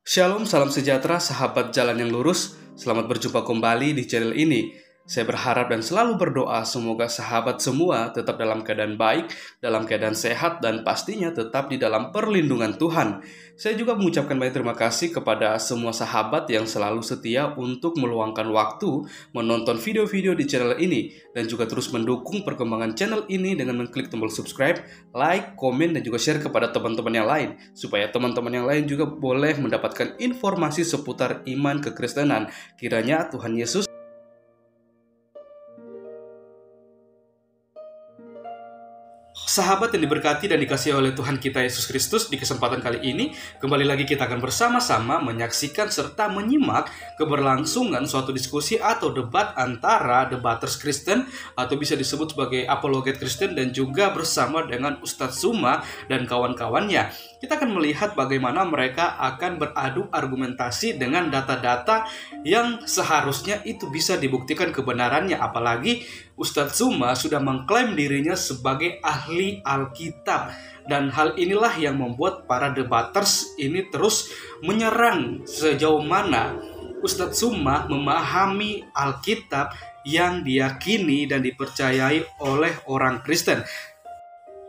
Shalom, salam sejahtera, sahabat jalan yang lurus. Selamat berjumpa kembali di channel ini. Saya berharap dan selalu berdoa semoga sahabat semua tetap dalam keadaan baik, dalam keadaan sehat, dan pastinya tetap di dalam perlindungan Tuhan. Saya juga mengucapkan banyak terima kasih kepada semua sahabat yang selalu setia untuk meluangkan waktu menonton video-video di channel ini, dan juga terus mendukung perkembangan channel ini dengan mengklik tombol subscribe, like, komen, dan juga share kepada teman-teman yang lain, supaya teman-teman yang lain juga boleh mendapatkan informasi seputar iman kekristenan. Kiranya Tuhan Yesus Sahabat yang diberkati dan dikasihi oleh Tuhan kita Yesus Kristus, di kesempatan kali ini kembali lagi kita akan bersama-sama menyaksikan serta menyimak keberlangsungan suatu diskusi atau debat antara debaters Kristen atau bisa disebut sebagai apologet Kristen, dan juga bersama dengan Ustadz Suma dan kawan-kawannya. Kita akan melihat bagaimana mereka akan beradu argumentasi dengan data-data yang seharusnya itu bisa dibuktikan kebenarannya. Apalagi Ustadz Suma sudah mengklaim dirinya sebagai ahli Alkitab. Dan hal inilah yang membuat para debaters ini terus menyerang sejauh mana Ustadz Suma memahami Alkitab yang diyakini dan dipercayai oleh orang Kristen.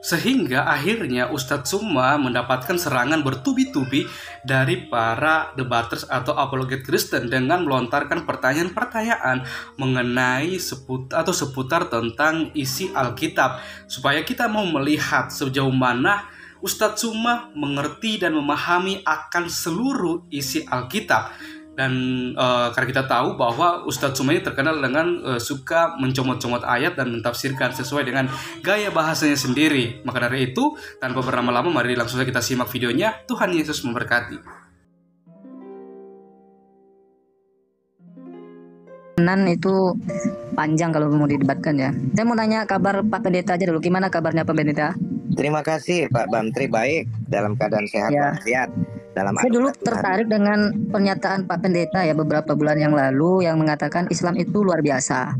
Sehingga akhirnya Ustadz Suma mendapatkan serangan bertubi-tubi dari para debaters atau apologet Kristen dengan melontarkan pertanyaan-pertanyaan mengenai seputar tentang isi Alkitab, supaya kita mau melihat sejauh mana Ustadz Suma mengerti dan memahami akan seluruh isi Alkitab. Dan karena kita tahu bahwa Ustadz Suma ini terkenal dengan suka mencomot-comot ayat dan mentafsirkan sesuai dengan gaya bahasanya sendiri. Maka dari itu, tanpa berlama-lama, mari langsung saja kita simak videonya. Tuhan Yesus memberkati. Itu panjang kalau mau didebatkan ya. Saya mau nanya kabar Pak Pendeta aja dulu. Gimana kabarnya Pak Pendeta? Terima kasih Pak Bantri, baik, dalam keadaan sehat Ya. walafiat. Saya dulu tertarik dengan pernyataan Pak Pendeta ya beberapa bulan yang lalu yang mengatakan Islam itu luar biasa.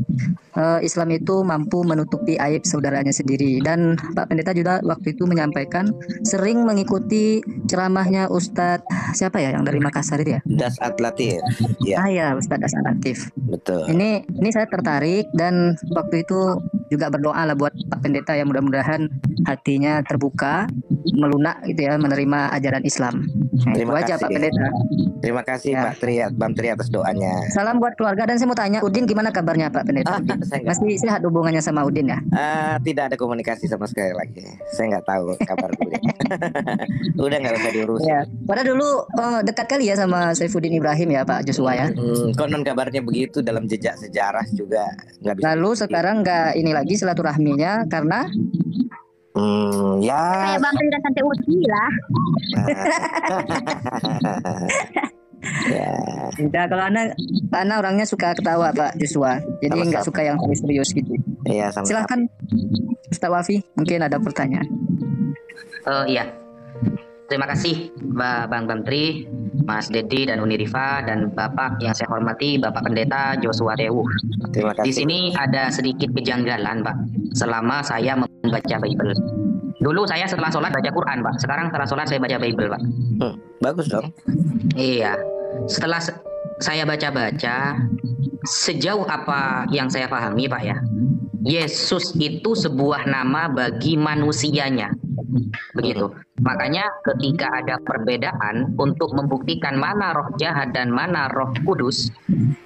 Islam itu mampu menutupi aib saudaranya sendiri. Dan Pak Pendeta juga waktu itu menyampaikan sering mengikuti ceramahnya Ustadz siapa ya yang dari Makassar itu ya? Dasat Latif. Ya. Ya, Ustadz Dasat Latif. Betul. Ini saya tertarik dan waktu itu juga berdoa lah buat Pak Pendeta yang mudah-mudahan hatinya terbuka, melunak gitu ya, menerima ajaran Islam. Terima itu aja kasih Pak Pendeta. Terima kasih Ya. Pak Bang Tri atas doanya. Salam buat keluarga, dan saya mau tanya Udin gimana kabarnya Pak Pendeta? Masih sehat hubungannya sama Udin ya? Tidak ada komunikasi sama sekali lagi. Saya nggak tahu kabar Udin. Udah nggak usah diurus. Ya. Padahal dulu dekat kali ya sama Saifuddin Ibrahim ya Pak Joshua ya. Konon kabarnya begitu, dalam jejak sejarah juga nggak bisa. Lalu sekarang nggak ini lagi silaturahminya karena ya. Kayak Bang Tri dan Tante Uci lah. Ya. Tidak, kalau Ana orangnya suka ketawa Pak Joshua, jadi nggak suka yang serius gitu. Iya, sama-sama. Silahkan Ustaz Wafi, mungkin ada pertanyaan. Iya, terima kasih Bang Bantri, Mas Dedi dan Uni Rifa, dan Bapak yang saya hormati Bapak Pendeta Joshua Dewu. Terima kasih. Di sini ada sedikit kejanggalan Pak selama saya membaca Bible. Dulu saya setelah sholat baca Quran Pak, sekarang setelah sholat saya baca Bible Pak. Bagus dong. Iya, setelah saya baca-baca, sejauh apa yang saya pahami Pak ya, Yesus itu sebuah nama bagi manusianya. Begitu. Makanya ketika ada perbedaan untuk membuktikan mana roh jahat dan mana roh kudus,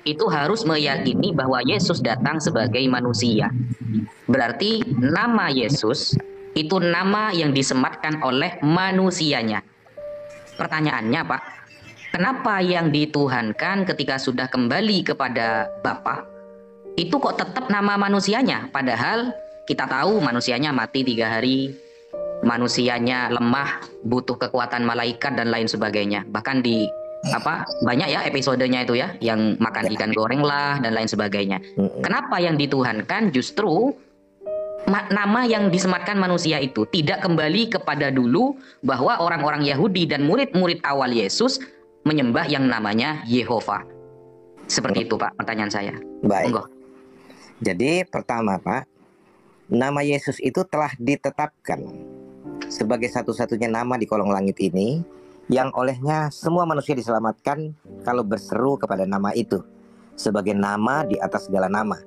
itu harus meyakini bahwa Yesus datang sebagai manusia. Berarti nama Yesus itu nama yang disematkan oleh manusianya. Pertanyaannya Pak, kenapa yang dituhankan ketika sudah kembali kepada Bapa itu kok tetap nama manusianya? Padahal kita tahu manusianya mati 3 hari, manusianya lemah, butuh kekuatan malaikat dan lain sebagainya. Bahkan di banyak ya episodenya itu ya, yang makan ikan goreng lah dan lain sebagainya. Kenapa yang dituhankan justru nama yang disematkan manusia itu tidak kembali kepada dulu, bahwa orang-orang Yahudi dan murid-murid awal Yesus menyembah yang namanya Yehova. Seperti itu Pak pertanyaan saya. Baik. Monggo. Jadi pertama Pak, nama Yesus itu telah ditetapkan sebagai satu-satunya nama di kolong langit ini yang olehnya semua manusia diselamatkan kalau berseru kepada nama itu sebagai nama di atas segala nama.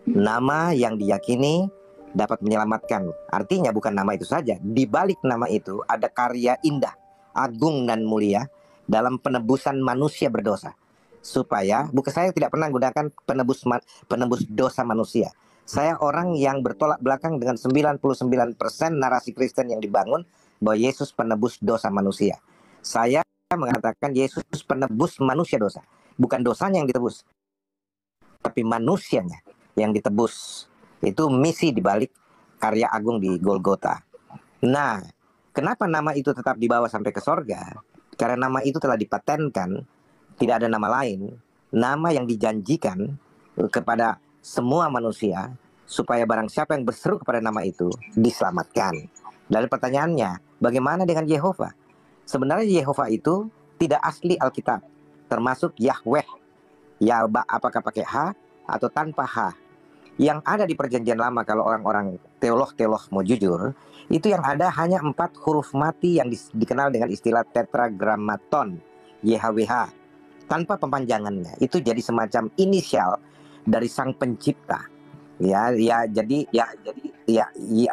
Nama yang diyakini dapat menyelamatkan. Artinya bukan nama itu saja, di balik nama itu ada karya indah, agung dan mulia dalam penebusan manusia berdosa. Supaya, bukan, saya tidak pernah gunakan penebus dosa manusia. Saya orang yang bertolak belakang dengan 99% narasi Kristen yang dibangun bahwa Yesus penebus dosa manusia. Saya mengatakan Yesus penebus manusia dosa. Bukan dosanya yang ditebus, tapi manusianya yang ditebus. Itu misi dibalik karya agung di Golgota. Nah, kenapa nama itu tetap dibawa sampai ke sorga? Karena nama itu telah dipatenkan, tidak ada nama lain. Nama yang dijanjikan kepada semua manusia, supaya barang siapa yang berseru kepada nama itu, diselamatkan. Lalu pertanyaannya, bagaimana dengan Yehova? Sebenarnya Yehova itu tidak asli Alkitab, termasuk Yahweh. Ya, apakah pakai H atau tanpa H? Yang ada di perjanjian lama, kalau orang-orang teolog mau jujur, itu yang ada hanya 4 huruf mati yang dikenal dengan istilah tetragrammaton, YHWH, tanpa pemanjangannya. Itu jadi semacam inisial dari sang pencipta. Jadi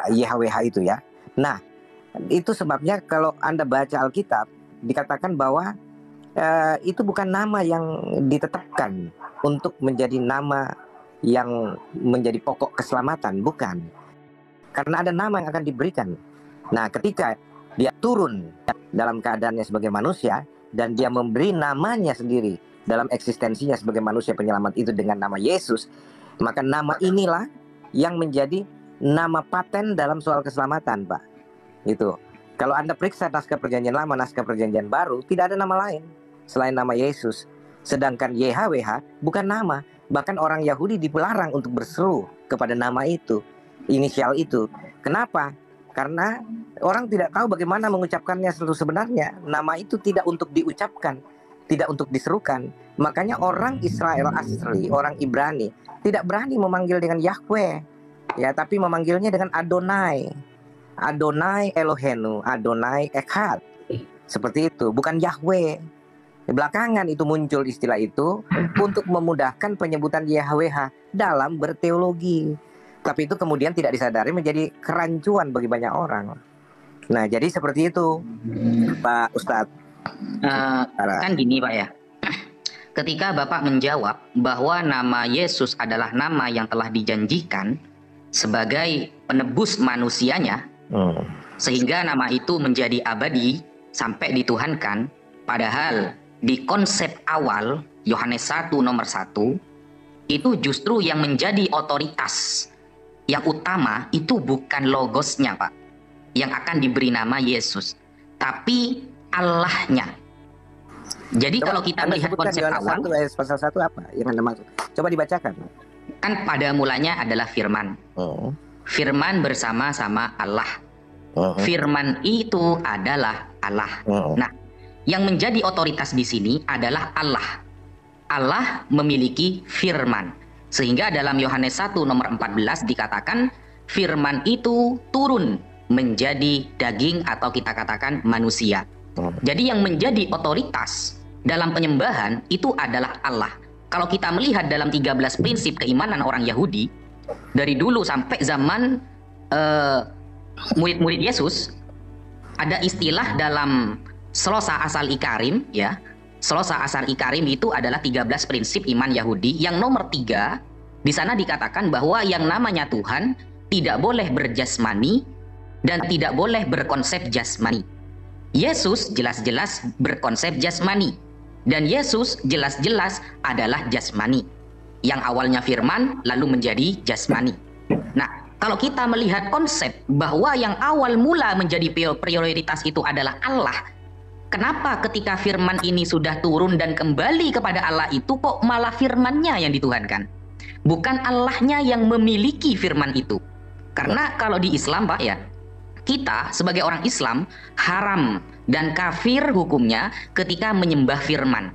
YHWH itu ya. Nah, itu sebabnya kalau Anda baca Alkitab, dikatakan bahwa itu bukan nama yang ditetapkan untuk menjadi nama yang menjadi pokok keselamatan, bukan. Karena ada nama yang akan diberikan. Nah, ketika dia turun dalam keadaannya sebagai manusia dan dia memberi namanya sendiri dalam eksistensinya sebagai manusia penyelamat itu dengan nama Yesus, maka nama inilah yang menjadi nama paten dalam soal keselamatan, Pak. Itu. Kalau Anda periksa naskah perjanjian lama, naskah perjanjian baru, tidak ada nama lain selain nama Yesus. Sedangkan YHWH bukan nama. Bahkan orang Yahudi dilarang untuk berseru kepada nama itu, inisial itu. Kenapa? Karena orang tidak tahu bagaimana mengucapkannya sebenarnya. Nama itu tidak untuk diucapkan, tidak untuk diserukan. Makanya orang Israel asli, orang Ibrani, tidak berani memanggil dengan Yahweh, ya, tapi memanggilnya dengan Adonai. Adonai Elohenu, Adonai Echad. Seperti itu, bukan Yahweh. Belakangan itu muncul istilah itu untuk memudahkan penyebutan YHWH dalam berteologi. Tapi itu kemudian tidak disadari menjadi kerancuan bagi banyak orang. Nah, jadi seperti itu, Pak Ustadz. Kan gini, Pak ya. Ketika Bapak menjawab bahwa nama Yesus adalah nama yang telah dijanjikan sebagai penebus manusianya, sehingga nama itu menjadi abadi sampai dituhankan, padahal di konsep awal Yohanes 1 nomor 1 itu justru yang menjadi otoritas yang utama itu bukan logosnya, Pak, yang akan diberi nama Yesus, tapi Allahnya. Jadi kalau kita melihat konsep awal, pasal 1 apa yang Anda maksud? Coba dibacakan. Kan pada mulanya adalah firman. Firman bersama-sama Allah. Firman itu adalah Allah. Nah, yang menjadi otoritas di sini adalah Allah. Allah memiliki firman. Sehingga dalam Yohanes 1 nomor 14 dikatakan firman itu turun menjadi daging atau kita katakan manusia. Jadi yang menjadi otoritas dalam penyembahan itu adalah Allah. Kalau kita melihat dalam 13 prinsip keimanan orang Yahudi, dari dulu sampai zaman murid-murid Yesus, ada istilah dalam Slosa Asal Ikarim, ya. Slosa Asal Ikarim itu adalah 13 prinsip iman Yahudi. Yang nomor 3, di sana dikatakan bahwa yang namanya Tuhan tidak boleh berjasmani dan tidak boleh berkonsep jasmani. Yesus jelas-jelas berkonsep jasmani, dan Yesus jelas-jelas adalah jasmani. Yang awalnya firman lalu menjadi jasmani. Nah, kalau kita melihat konsep bahwa yang awal mula menjadi prioritas itu adalah Allah, kenapa ketika firman ini sudah turun dan kembali kepada Allah itu kok malah firmannya yang dituhankan? Bukan Allahnya yang memiliki firman itu. Karena kalau di Islam, Pak ya, kita sebagai orang Islam haram dan kafir hukumnya ketika menyembah firman.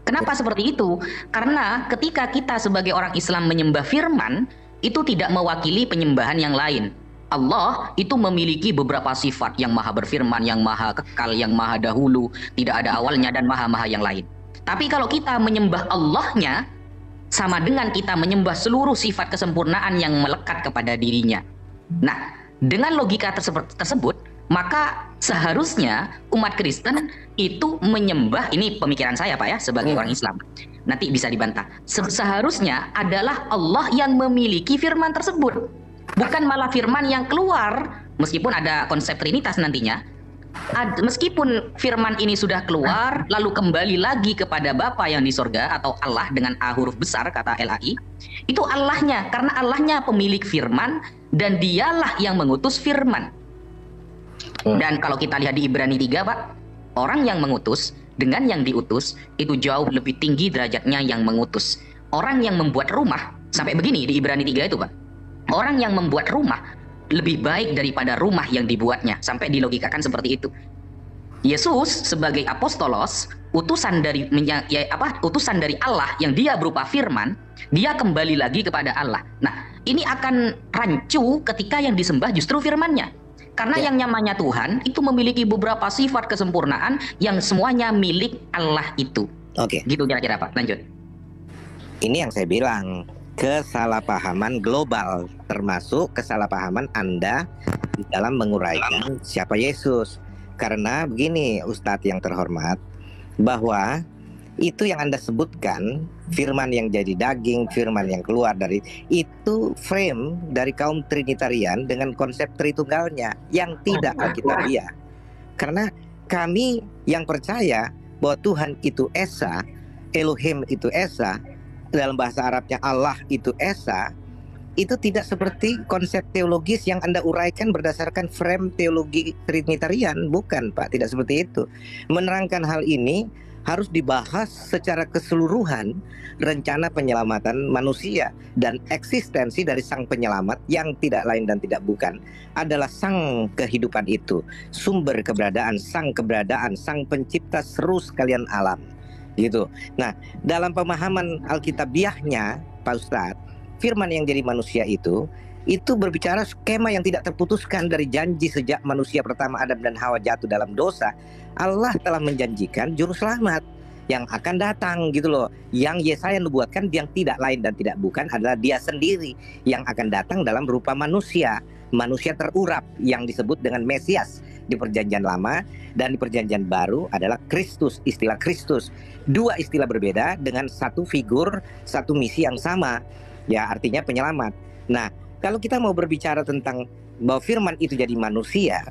Kenapa seperti itu? Karena ketika kita sebagai orang Islam menyembah firman, itu tidak mewakili penyembahan yang lain. Allah itu memiliki beberapa sifat yang maha berfirman, yang maha kekal, yang maha dahulu, tidak ada awalnya dan maha-maha yang lain. Tapi kalau kita menyembah Allahnya, sama dengan kita menyembah seluruh sifat kesempurnaan yang melekat kepada dirinya. Nah, dengan logika tersebut, maka seharusnya umat Kristen itu menyembah, ini pemikiran saya Pak ya, sebagai orang Islam. Nanti bisa dibantah. Seharusnya adalah Allah yang memiliki firman tersebut. Bukan malah firman yang keluar, meskipun ada konsep Trinitas nantinya. Meskipun firman ini sudah keluar, lalu kembali lagi kepada Bapa yang di sorga atau Allah dengan A huruf besar, kata LAI, itu Allahnya, karena Allahnya pemilik firman dan dialah yang mengutus firman. Dan kalau kita lihat di Ibrani 3 Pak, orang yang mengutus dengan yang diutus itu jauh lebih tinggi derajatnya yang mengutus. Orang yang membuat rumah, sampai begini di Ibrani 3 itu Pak, orang yang membuat rumah lebih baik daripada rumah yang dibuatnya, sampai dilogikakan seperti itu. Yesus sebagai apostolos, utusan dari utusan dari Allah yang dia berupa firman, dia kembali lagi kepada Allah. Nah, ini akan rancu ketika yang disembah justru firman-Nya. Karena yang namanya Tuhan itu memiliki beberapa sifat kesempurnaan yang semuanya milik Allah itu. Oke. Gitu kira-kira Pak, lanjut. Ini yang saya bilang, kesalahpahaman global, termasuk kesalahpahaman Anda di dalam menguraikan siapa Yesus. Karena begini Ustadz yang terhormat, bahwa itu yang Anda sebutkan, firman yang jadi daging, firman yang keluar dari, itu frame dari kaum Trinitarian dengan konsep Tritunggalnya yang tidak Alkitabiah. Karena kami yang percaya bahwa Tuhan itu Esa, Elohim itu Esa, dalam bahasa Arabnya Allah itu Esa, itu tidak seperti konsep teologis yang Anda uraikan berdasarkan frame teologi Trinitarian. Bukan Pak, tidak seperti itu. Menerangkan hal ini harus dibahas secara keseluruhan rencana penyelamatan manusia dan eksistensi dari sang penyelamat yang tidak lain dan tidak bukan adalah sang kehidupan itu, sumber keberadaan, sang pencipta seru sekalian alam. Gitu. Nah, dalam pemahaman Alkitabiahnya, Pak Ustadz, firman yang jadi manusia itu berbicara skema yang tidak terputuskan dari janji sejak manusia pertama Adam dan Hawa jatuh dalam dosa. Allah telah menjanjikan juru selamat yang akan datang gitu loh. Yang Yesaya nubuatkan yang tidak lain dan tidak bukan adalah Dia sendiri yang akan datang dalam rupa manusia terurap yang disebut dengan Mesias di Perjanjian Lama, dan di Perjanjian Baru adalah Kristus, istilah Kristus. Dua istilah berbeda dengan satu figur, satu misi yang sama, ya artinya penyelamat. Nah, kalau kita mau berbicara tentang bahwa firman itu jadi manusia,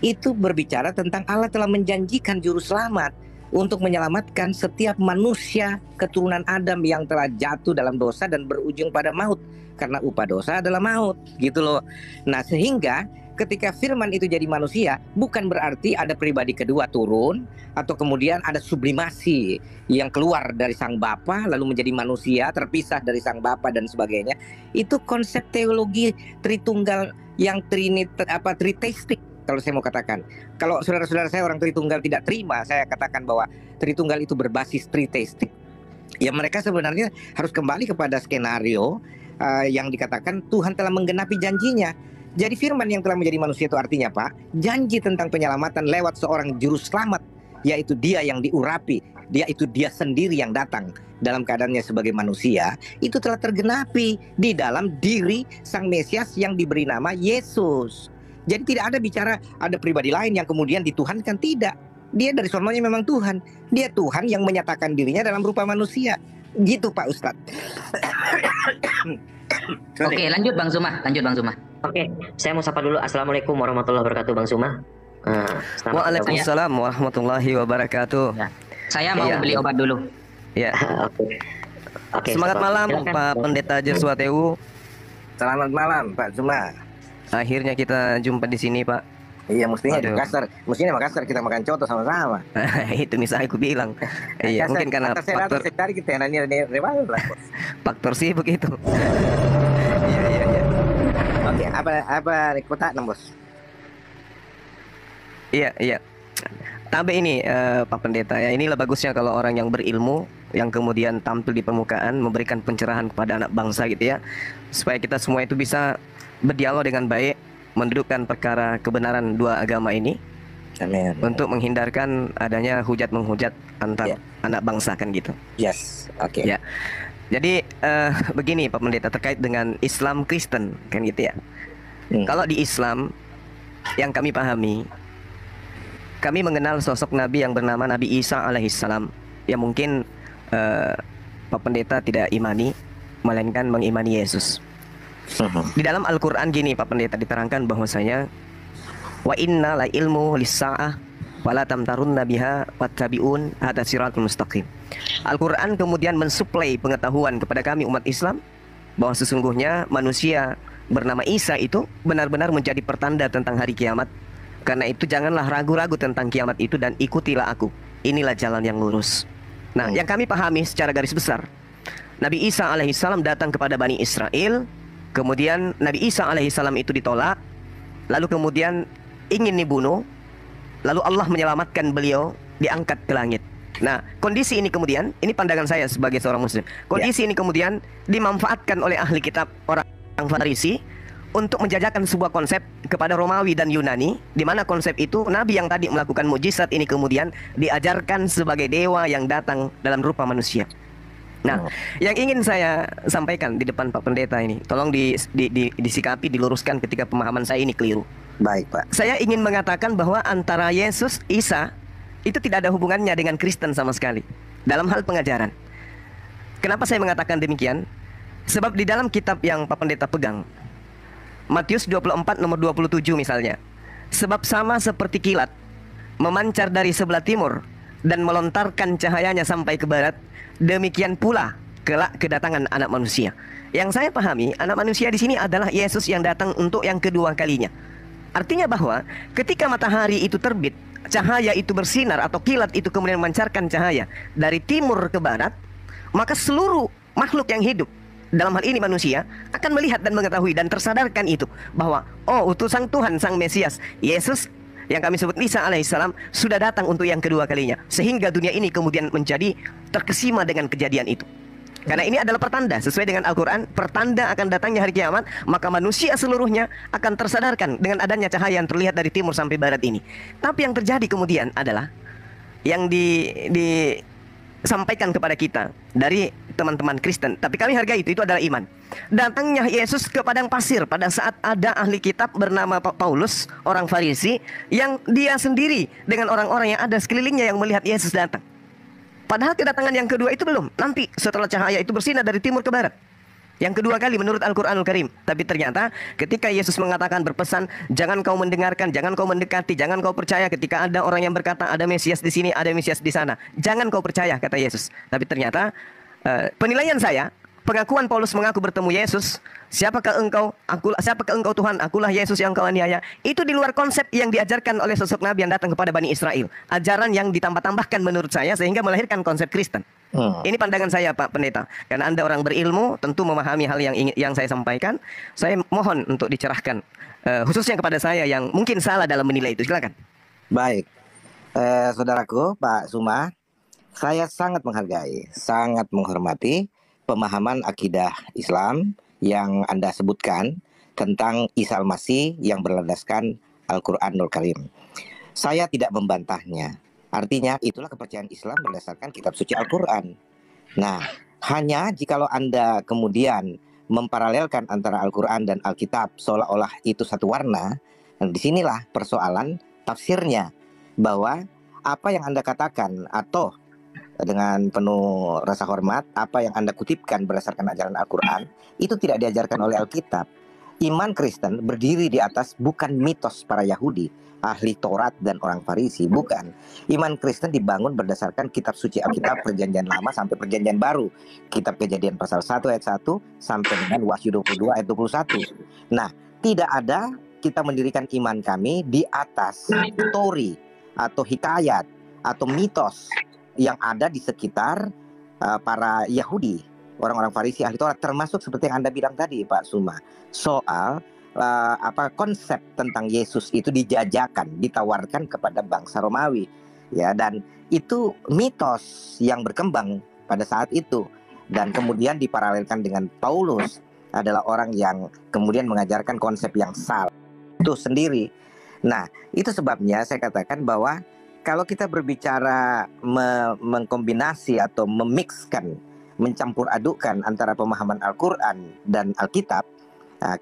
itu berbicara tentang Allah telah menjanjikan juru selamat untuk menyelamatkan setiap manusia keturunan Adam yang telah jatuh dalam dosa dan berujung pada maut, karena upah dosa adalah maut, gitu loh. Nah, sehingga ketika firman itu jadi manusia, bukan berarti ada pribadi kedua turun atau kemudian ada sublimasi yang keluar dari sang Bapa lalu menjadi manusia terpisah dari sang Bapa dan sebagainya. Itu konsep teologi Tritunggal yang triteistik. Kalau saya mau katakan, kalau saudara-saudara saya orang Tritunggal tidak terima, saya katakan bahwa Tritunggal itu berbasis triteistik, ya mereka sebenarnya harus kembali kepada skenario yang dikatakan Tuhan telah menggenapi janjinya. Jadi firman yang telah menjadi manusia itu artinya Pak, janji tentang penyelamatan lewat seorang juru selamat, yaitu Dia yang diurapi, yaitu Dia sendiri yang datang dalam keadaannya sebagai manusia, itu telah tergenapi di dalam diri sang Mesias yang diberi nama Yesus. Jadi tidak ada bicara ada pribadi lain yang kemudian dituhankan, tidak. Dia dari sononya memang Tuhan. Dia Tuhan yang menyatakan dirinya dalam rupa manusia. Gitu Pak Ustadz. Oke, lanjut Bang Zuma. Oke, saya mau sapa dulu. Assalamualaikum warahmatullahi wabarakatuh, Bang Zuma. Waalaikumsalam warahmatullahi wabarakatuh. Ya. Saya mau beli obat dulu. Ya. Oke, Semangat malam silakan. Pak Pendeta Joshua Tewu. Selamat malam Pak Zuma. Akhirnya kita jumpa di sini Pak. Iya, mestinya di Aduh. Makassar. Mestinya Makassar kita makan coto sama-sama. Itu misalnya aku bilang. Iya, mungkin karena faktor kita nanya lah. faktor sih begitu. Iya. Oke, apa kota Bos? Iya. Tapi ini Pak Pendeta ya, inilah bagusnya kalau orang yang berilmu yang kemudian tampil di permukaan memberikan pencerahan kepada anak bangsa gitu ya, supaya kita semua itu bisa berdialog dengan baik mendudukkan perkara kebenaran dua agama ini, Amin. untuk menghindarkan adanya hujat menghujat antar anak bangsa kan gitu. Yes, oke. Ya. Jadi begini Pak Pendeta, terkait dengan Islam Kristen kan gitu ya. Kalau di Islam yang kami pahami, kami mengenal sosok Nabi yang bernama Nabi Isa alaihissalam, yang mungkin Pak Pendeta tidak imani, melainkan mengimani Yesus. Di dalam Al-Quran gini Pak Pendeta, diterangkan bahwasanya wa inna la ilmu lis-sa'ah wala tamtarunna biha wattabi'un hadza siratul mustaqim. Al-Quran kemudian mensuplai pengetahuan kepada kami umat Islam bahwa sesungguhnya manusia bernama Isa itu benar-benar menjadi pertanda tentang hari kiamat. Karena itu janganlah ragu-ragu tentang kiamat itu dan ikutilah aku. Inilah jalan yang lurus. Nah, yang kami pahami secara garis besar, Nabi Isa alaihissalam datang kepada Bani Israel, kemudian Nabi Isa alaihissalam itu ditolak, lalu kemudian ingin dibunuh, lalu Allah menyelamatkan beliau, diangkat ke langit. Nah, kondisi ini kemudian, ini pandangan saya sebagai seorang muslim, kondisi ini kemudian dimanfaatkan oleh ahli kitab orang Farisi untuk menjajakan sebuah konsep kepada Romawi dan Yunani, di mana konsep itu Nabi yang tadi melakukan mujizat ini kemudian diajarkan sebagai dewa yang datang dalam rupa manusia. Nah, yang ingin saya sampaikan di depan Pak Pendeta ini, tolong disikapi, diluruskan ketika pemahaman saya ini keliru. Baik, Pak. Saya ingin mengatakan bahwa antara Yesus, Isa, itu tidak ada hubungannya dengan Kristen sama sekali dalam hal pengajaran. Kenapa saya mengatakan demikian? Sebab di dalam kitab yang Pak Pendeta pegang, Matius 24 nomor 27 misalnya, sebab sama seperti kilat memancar dari sebelah timur dan melontarkan cahayanya sampai ke barat, demikian pula kelak kedatangan anak manusia. Yang saya pahami, anak manusia di sini adalah Yesus yang datang untuk yang kedua kalinya. Artinya bahwa ketika matahari itu terbit, cahaya itu bersinar atau kilat itu kemudian memancarkan cahaya dari timur ke barat, maka seluruh makhluk yang hidup, dalam hal ini manusia, akan melihat dan mengetahui dan tersadarkan itu bahwa utusan Tuhan Sang Mesias Yesus yang kami sebut Isa alaihissalam sudah datang untuk yang kedua kalinya, sehingga dunia ini kemudian menjadi terkesima dengan kejadian itu. Karena ini adalah pertanda sesuai dengan Al-Quran, pertanda akan datangnya hari kiamat, maka manusia seluruhnya akan tersadarkan dengan adanya cahaya yang terlihat dari timur sampai barat ini. Tapi yang terjadi kemudian adalah yang disampaikan kepada kita dari teman-teman Kristen, tapi kami hargai itu adalah iman. Datangnya Yesus ke padang pasir pada saat ada ahli kitab bernama Paulus, orang Farisi, yang dia sendiri dengan orang-orang yang ada sekelilingnya yang melihat Yesus datang. Padahal kedatangan yang kedua itu belum. Nanti setelah cahaya itu bersinar dari timur ke barat, yang kedua kali menurut Al-Quranul Karim. Tapi ternyata ketika Yesus mengatakan, berpesan, jangan kau mendengarkan, jangan kau mendekati, jangan kau percaya ketika ada orang yang berkata ada Mesias di sini, ada Mesias di sana, jangan kau percaya, kata Yesus. Tapi ternyata penilaian saya, pengakuan Paulus mengaku bertemu Yesus, siapakah engkau Tuhan, akulah Yesus yang kau aniaya, itu di luar konsep yang diajarkan oleh sosok Nabi yang datang kepada Bani Israel. Ajaran yang ditambah-tambahkan menurut saya sehingga melahirkan konsep Kristen. Ini pandangan saya Pak Pendeta. Karena Anda orang berilmu, tentu memahami hal yang saya sampaikan. Saya mohon untuk dicerahkan, khususnya kepada saya yang mungkin salah dalam menilai itu. Silakan. Baik, saudaraku Pak Suma, saya sangat menghargai, sangat menghormati pemahaman akidah Islam yang Anda sebutkan tentang Isa Al-Masih yang berlandaskan Al-Quranul Karim. Saya tidak membantahnya. Artinya itulah kepercayaan Islam berdasarkan kitab suci Al-Quran. Nah, hanya jikalau Anda kemudian memparalelkan antara Al-Quran dan Alkitab seolah-olah itu satu warna, dan disinilah persoalan tafsirnya, bahwa apa yang Anda katakan atau dengan penuh rasa hormat, apa yang Anda kutipkan berdasarkan ajaran Al-Quran itu tidak diajarkan oleh Alkitab. Iman Kristen berdiri di atas bukan mitos para Yahudi, ahli Taurat dan orang Farisi, bukan. Iman Kristen dibangun berdasarkan kitab suci Alkitab Perjanjian Lama sampai Perjanjian Baru. Kitab Kejadian pasal 1 ayat 1 sampai dengan Wahyu 22 ayat 21. Nah, tidak ada kita mendirikan iman kami di atas story atau hikayat atau mitos yang ada di sekitar para Yahudi, orang-orang Farisi, ahli Taurat, termasuk seperti yang Anda bilang tadi Pak Suma, soal konsep tentang Yesus itu dijajakan, ditawarkan kepada bangsa Romawi, ya, dan itu mitos yang berkembang pada saat itu, dan kemudian diparalelkan dengan Paulus adalah orang yang kemudian mengajarkan konsep yang salah. itu sendiri. Nah, itu sebabnya saya katakan bahwa kalau kita berbicara mengkombinasi atau memixkan, mencampur adukkan antara pemahaman Al-Quran dan Alkitab,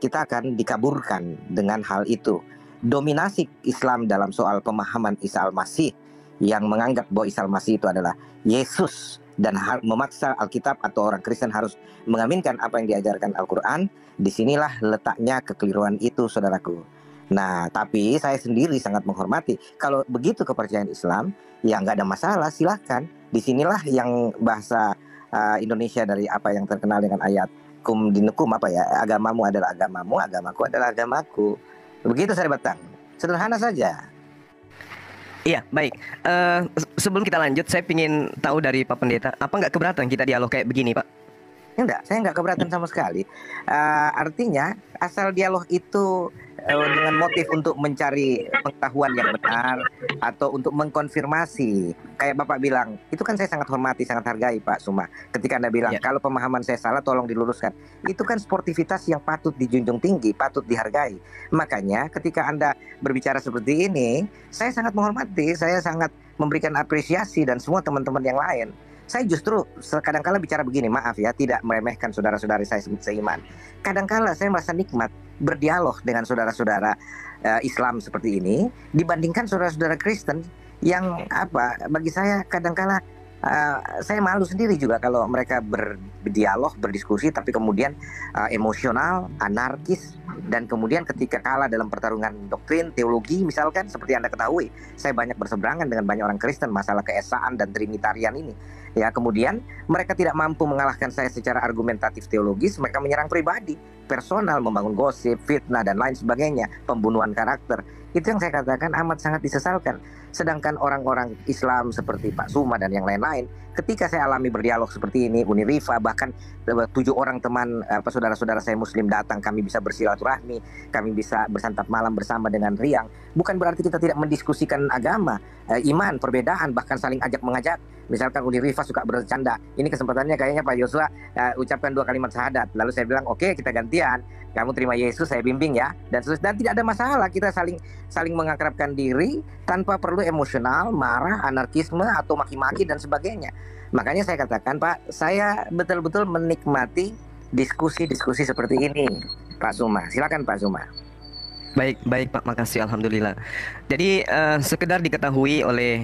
kita akan dikaburkan dengan hal itu. Dominasi Islam dalam soal pemahaman Isa Al-Masih yang menganggap bahwa Isa Al-Masih itu adalah Yesus dan memaksa Alkitab atau orang Kristen harus mengaminkan apa yang diajarkan Al-Quran, disinilah letaknya kekeliruan itu, saudaraku. Nah, tapi saya sendiri sangat menghormati. Kalau begitu kepercayaan Islam, ya nggak ada masalah, silahkan. Disinilah yang bahasa Indonesia dari apa yang terkenal dengan ayat kum dinukum, apa ya, agamamu adalah agamamu, agamaku adalah agamaku. Begitu saya Batang. Sederhana saja. Iya, baik. Sebelum kita lanjut, saya ingin tahu dari Pak Pendeta, apa nggak keberatan kita dialog kayak begini, Pak? Enggak, saya nggak keberatan sama sekali. Artinya asal dialog itu dengan motif untuk mencari pengetahuan yang benar atau untuk mengkonfirmasi. Kayak Bapak bilang, itu kan saya sangat hormati, sangat hargai Pak Suma. Ketika Anda bilang, kalau pemahaman saya salah tolong diluruskan. Itu kan sportivitas yang patut dijunjung tinggi, patut dihargai. Makanya ketika Anda berbicara seperti ini, saya sangat menghormati, saya sangat memberikan apresiasi dan semua teman-teman yang lain. Saya justru kadang-kala bicara begini, maaf ya, tidak meremehkan saudara-saudari saya seiman. Kadang-kala saya merasa nikmat berdialog dengan saudara-saudara Islam seperti ini dibandingkan saudara-saudara Kristen yang bagi saya kadang-kala saya malu sendiri juga kalau mereka berdialog, berdiskusi tapi kemudian emosional, anarkis, dan kemudian ketika kalah dalam pertarungan doktrin, teologi misalkan, seperti Anda ketahui, saya banyak berseberangan dengan banyak orang Kristen masalah keesaan dan trinitarian ini. Ya, kemudian mereka tidak mampu mengalahkan saya secara argumentatif teologis, mereka menyerang pribadi, personal, membangun gosip, fitnah dan lain sebagainya, pembunuhan karakter. Itu yang saya katakan amat sangat disesalkan. Sedangkan orang-orang Islam seperti Pak Suma dan yang lain-lain, ketika saya alami berdialog seperti ini, Uni Rifa, bahkan 7 orang teman saudara-saudara saya Muslim datang, kami bisa bersilaturahmi, kami bisa bersantap malam bersama dengan riang. Bukan berarti kita tidak mendiskusikan agama, iman, perbedaan, bahkan saling ajak mengajak. Misalkan Uni Rifa suka bercanda, ini kesempatannya kayaknya Pak Yosua ucapkan 2 kalimat syahadat. Lalu saya bilang, oke, kita gantian, kamu terima Yesus, saya bimbing ya. Dan tidak ada masalah, kita saling mengakrabkan diri tanpa perlu emosional, marah, anarkisme atau maki-maki dan sebagainya. Makanya saya katakan, Pak, saya betul-betul menikmati diskusi-diskusi seperti ini, Pak Suma. Silakan Pak Suma. Baik Pak, makasih, alhamdulillah. Jadi sekedar diketahui oleh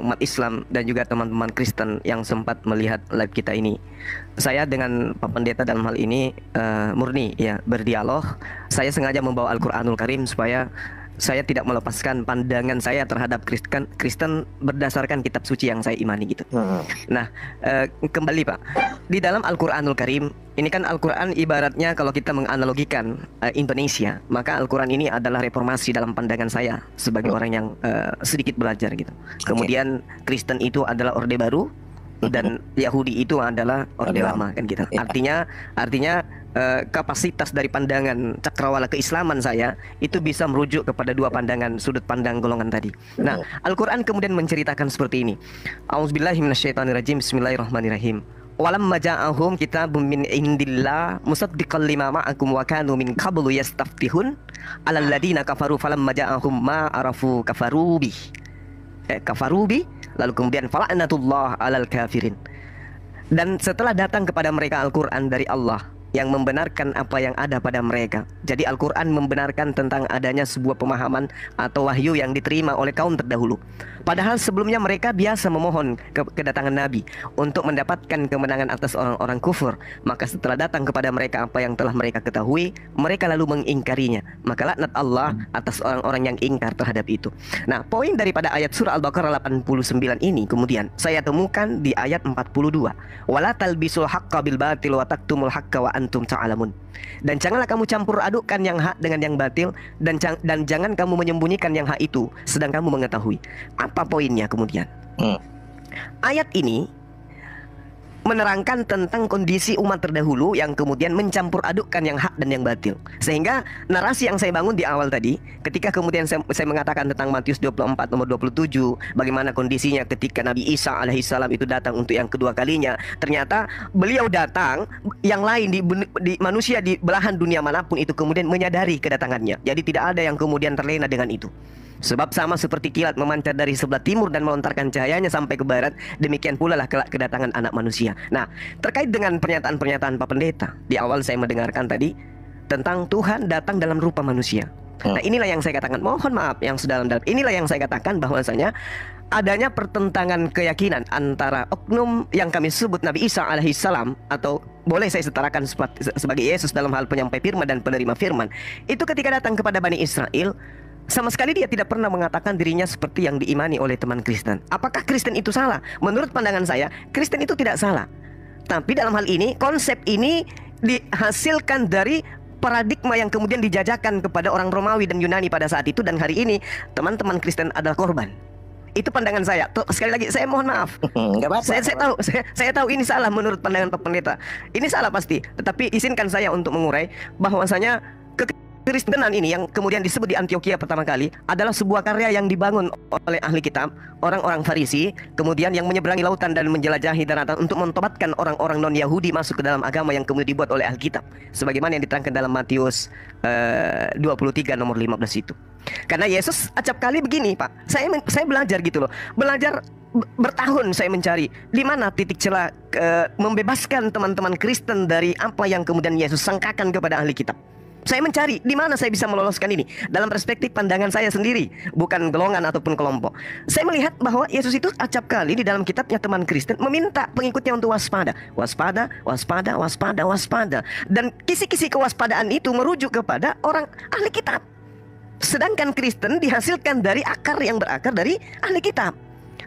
umat Islam dan juga teman-teman Kristen yang sempat melihat live kita ini, saya dengan Pak Pendeta dalam hal ini murni ya berdialog. Saya sengaja membawa Al-Quranul Karim supaya saya tidak melepaskan pandangan saya terhadap Kristen berdasarkan kitab suci yang saya imani gitu. Nah, kembali Pak, di dalam Al-Quranul Karim, ini kan Al-Quran ibaratnya kalau kita menganalogikan Indonesia, maka Al-Quran ini adalah reformasi dalam pandangan saya sebagai orang yang sedikit belajar gitu. Kemudian Kristen itu adalah Orde Baru dan Yahudi itu adalah Orde Lama kan gitu. Artinya kapasitas dari pandangan cakrawala keislaman saya itu bisa merujuk kepada 2 pandangan sudut pandang golongan tadi. Nah, Al-Quran kemudian menceritakan seperti ini. A'udzubillahi minasyaitonirrajim. Bismillahirrahmanirrahim. Walamma ja'ahum kitabun min indillah musaddiqan lima ma'akum wa kanu min qablu yastaftihun 'alal ladina kafaru falamma ja'ahum ma arafu kafarubi. Lalu kemudian fala'natullah 'alal kafirin. Dan setelah datang kepada mereka Al-Quran dari Allah yang membenarkan apa yang ada pada mereka. Jadi Al-Quran membenarkan tentang adanya sebuah pemahaman atau wahyu yang diterima oleh kaum terdahulu. Padahal sebelumnya mereka biasa memohon kedatangan Nabi untuk mendapatkan kemenangan atas orang-orang kufur. Maka setelah datang kepada mereka apa yang telah mereka ketahui, mereka lalu mengingkarinya. Maka laknat Allah atas orang-orang yang ingkar terhadap itu. Nah, poin daripada ayat surah Al-Baqarah 89 ini kemudian saya temukan di ayat 42. Wala talbisul haqqa bil batil wa taktumul haqqa wa antum ta'lamun. Dan janganlah kamu campur adukkan yang hak dengan yang batil, dan jangan kamu menyembunyikan yang hak itu sedang kamu mengetahui. Apa poinnya kemudian? Ayat ini menerangkan tentang kondisi umat terdahulu yang kemudian mencampur adukkan yang hak dan yang batil. Sehingga narasi yang saya bangun di awal tadi, ketika kemudian saya mengatakan tentang Matius 24 nomor 27, bagaimana kondisinya ketika Nabi Isa alaihissalam itu datang untuk yang kedua kalinya. Ternyata beliau datang, yang lain di manusia di belahan dunia manapun itu kemudian menyadari kedatangannya. Jadi tidak ada yang kemudian terlena dengan itu. Sebab sama seperti kilat memancar dari sebelah timur dan melontarkan cahayanya sampai ke barat, demikian pula lah kelak kedatangan anak manusia. Nah, terkait dengan pernyataan-pernyataan Pak Pendeta, di awal saya mendengarkan tadi tentang Tuhan datang dalam rupa manusia. Nah, inilah yang saya katakan, mohon maaf yang sedalam-dalam, inilah yang saya katakan bahwasanya adanya pertentangan keyakinan antara oknum yang kami sebut Nabi Isa alaihissalam, atau boleh saya setarakan sebagai Yesus dalam hal penyampai firman dan penerima firman, itu ketika datang kepada Bani Israel, sama sekali dia tidak pernah mengatakan dirinya seperti yang diimani oleh teman Kristen. Apakah Kristen itu salah? Menurut pandangan saya, Kristen itu tidak salah. Tapi dalam hal ini, konsep ini dihasilkan dari paradigma yang kemudian dijajakan kepada orang Romawi dan Yunani pada saat itu. Dan hari ini, teman-teman Kristen adalah korban. Itu pandangan saya. Sekali lagi, saya mohon maaf. Saya tahu ini salah menurut pandangan Pak Pendeta. Ini salah pasti. Tetapi izinkan saya untuk mengurai bahwasanya Kekristenan ini yang kemudian disebut di Antioquia pertama kali adalah sebuah karya yang dibangun oleh ahli kitab, orang-orang Farisi, kemudian yang menyeberangi lautan dan menjelajahi daratan untuk mentobatkan orang-orang non-Yahudi masuk ke dalam agama yang kemudian dibuat oleh Alkitab, sebagaimana yang diterangkan dalam Matius 23 nomor 15 itu. Karena Yesus acap kali begini, Pak. Saya belajar gitu loh. Belajar bertahun saya mencari di mana titik celah membebaskan teman-teman Kristen dari apa yang kemudian Yesus sangkakan kepada ahli kitab. Saya mencari di mana saya bisa meloloskan ini dalam perspektif pandangan saya sendiri, bukan golongan ataupun kelompok. Saya melihat bahwa Yesus itu acap kali di dalam kitabnya teman Kristen meminta pengikutnya untuk waspada, waspada, waspada, waspada, waspada. Dan kisi-kisi kewaspadaan itu merujuk kepada orang ahli kitab. Sedangkan Kristen dihasilkan dari akar yang berakar dari ahli kitab.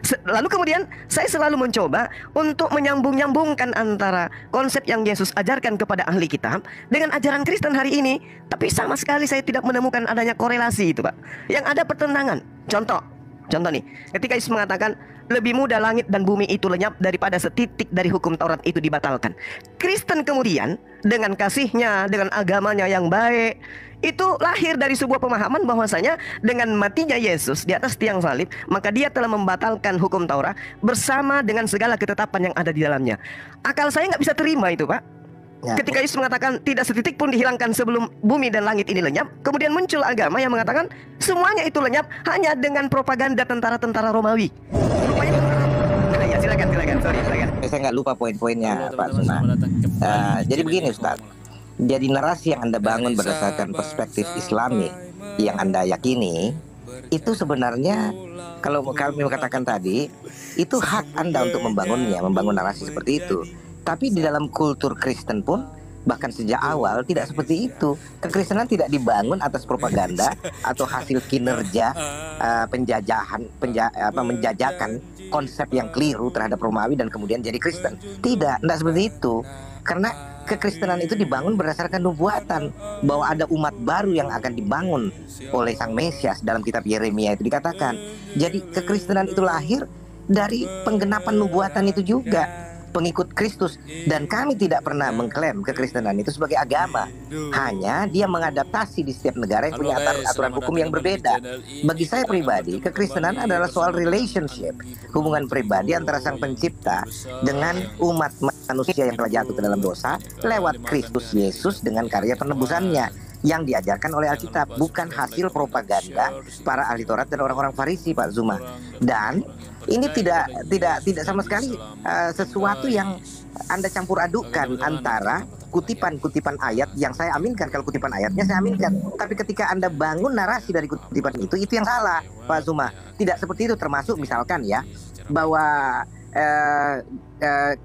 Lalu kemudian saya selalu mencoba untuk menyambung-nyambungkan antara konsep yang Yesus ajarkan kepada ahli kitab dengan ajaran Kristen hari ini. Tapi sama sekali saya tidak menemukan adanya korelasi itu, Pak. Yang ada pertentangan. Contoh nih, ketika Yesus mengatakan lebih mudah langit dan bumi itu lenyap daripada setitik dari hukum Taurat itu dibatalkan. Kristen kemudian dengan kasihnya, dengan agamanya yang baik, itu lahir dari sebuah pemahaman bahwasanya dengan matinya Yesus di atas tiang salib, maka dia telah membatalkan hukum Taurat bersama dengan segala ketetapan yang ada di dalamnya. Akal saya nggak bisa terima itu, Pak. Ketika Yesus mengatakan tidak setitik pun dihilangkan sebelum bumi dan langit ini lenyap, kemudian muncul agama yang mengatakan semuanya itu lenyap hanya dengan propaganda tentara-tentara Romawi. Rupanya ya, silakan. Sorry, silakan. Saya nggak lupa poin-poinnya, Pak Suna. Jadi begini, Ustaz. Jadi narasi yang Anda bangun berdasarkan perspektif Islami yang Anda yakini, itu sebenarnya kalau kami katakan tadi, itu hak Anda untuk membangunnya, membangun narasi seperti itu. Tapi di dalam kultur Kristen pun, bahkan sejak awal tidak seperti itu. Kekristenan tidak dibangun atas propaganda atau hasil kinerja menjajakan konsep yang keliru terhadap Romawi dan kemudian jadi Kristen. Tidak seperti itu. Karena kekristenan itu dibangun berdasarkan nubuatan bahwa ada umat baru yang akan dibangun oleh Sang Mesias. Dalam kitab Yeremia itu dikatakan. Jadi kekristenan itu lahir dari penggenapan nubuatan itu juga, pengikut Kristus. Dan kami tidak pernah mengklaim kekristenan itu sebagai agama. Hanya dia mengadaptasi di setiap negara yang punya aturan hukum yang berbeda. Bagi saya pribadi, kekristenan adalah soal relationship, hubungan pribadi antara Sang Pencipta dengan umat manusia yang telah jatuh ke dalam dosa lewat Kristus Yesus dengan karya penebusannya yang diajarkan oleh Alkitab, bukan hasil propaganda para ahli Taurat dan orang-orang Farisi, Pak Zuma. Dan ini tidak sama sekali sesuatu yang Anda campur adukkan antara kutipan-kutipan ayat yang saya aminkan. Kalau kutipan ayatnya saya aminkan, tapi ketika Anda bangun narasi dari kutipan itu yang salah, Pak Zuma. Tidak seperti itu. Termasuk misalkan ya bahwa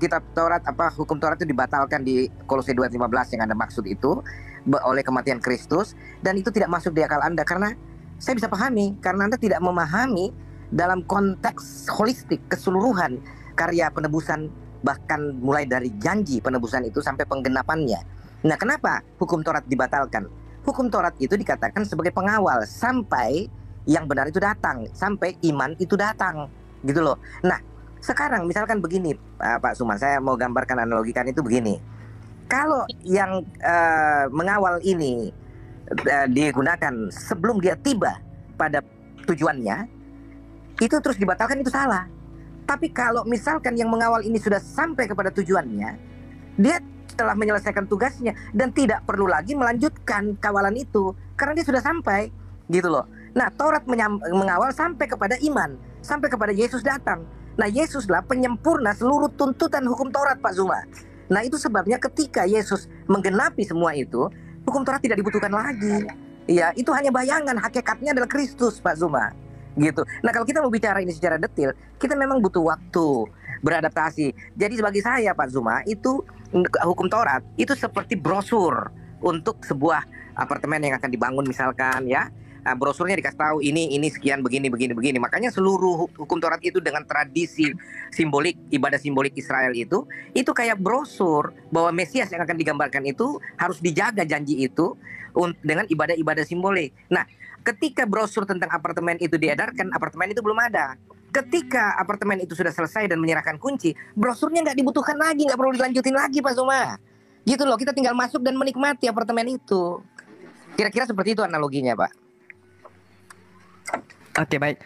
kitab Taurat, hukum Taurat itu dibatalkan di Kolose 2:15 yang Anda maksud itu oleh kematian Kristus, dan itu tidak masuk di akal Anda. Karena saya bisa pahami, karena Anda tidak memahami dalam konteks holistik keseluruhan karya penebusan, bahkan mulai dari janji penebusan itu sampai penggenapannya. Nah, kenapa hukum Taurat dibatalkan? Hukum Taurat itu dikatakan sebagai pengawal sampai yang benar itu datang, sampai iman itu datang, gitu loh. Nah, Sekarang misalkan begini, Pak Suman, saya mau gambarkan, analogikan itu begini. Kalau yang mengawal ini digunakan sebelum dia tiba pada tujuannya, itu terus dibatalkan, itu salah. Tapi kalau misalkan yang mengawal ini sudah sampai kepada tujuannya, dia telah menyelesaikan tugasnya dan tidak perlu lagi melanjutkan kawalan itu karena dia sudah sampai, gitu loh. Nah, Taurat mengawal sampai kepada iman, sampai kepada Yesus datang. Nah, Yesuslah penyempurna seluruh tuntutan hukum Taurat, Pak Zuma. Nah, itu sebabnya ketika Yesus menggenapi semua itu, hukum Taurat tidak dibutuhkan lagi. Ya, itu hanya bayangan, hakikatnya adalah Kristus, Pak Zuma. Gitu. Nah, kalau kita mau bicara ini secara detail, kita memang butuh waktu beradaptasi. Jadi bagi saya, Pak Zuma, itu hukum Taurat itu seperti brosur untuk sebuah apartemen yang akan dibangun misalkan, ya. Nah, brosurnya dikasih tahu ini sekian, begini. Makanya seluruh hukum Taurat itu dengan tradisi simbolik, ibadah simbolik Israel itu kayak brosur bahwa Mesias yang akan digambarkan itu harus dijaga janji itu dengan ibadah-ibadah simbolik. Nah, ketika brosur tentang apartemen itu diedarkan, apartemen itu belum ada. Ketika apartemen itu sudah selesai dan menyerahkan kunci, brosurnya nggak dibutuhkan lagi, nggak perlu dilanjutin lagi, Pak Zuma. Gitu loh, kita tinggal masuk dan menikmati apartemen itu. Kira-kira seperti itu analoginya, Pak. Oke, baik.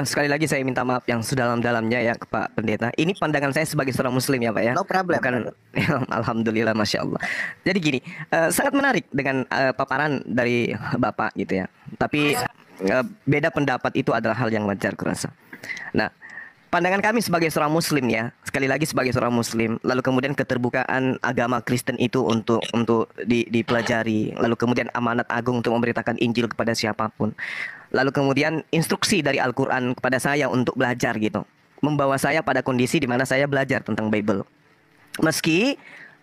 Sekali lagi saya minta maaf yang sedalam-dalamnya ya Pak Pendeta. Ini pandangan saya sebagai seorang Muslim ya Pak ya. No problem. Bukan, alhamdulillah, Masya Allah. Jadi gini, sangat menarik dengan paparan dari Bapak gitu ya. Tapi beda pendapat itu adalah hal yang wajar kurasa. Nah, pandangan kami sebagai seorang Muslim ya, sekali lagi sebagai seorang Muslim, lalu kemudian keterbukaan agama Kristen itu untuk dipelajari, lalu kemudian amanat agung untuk memberitakan Injil kepada siapapun. Lalu kemudian instruksi dari Al-Quran kepada saya untuk belajar gitu, membawa saya pada kondisi di mana saya belajar tentang Bible. Meski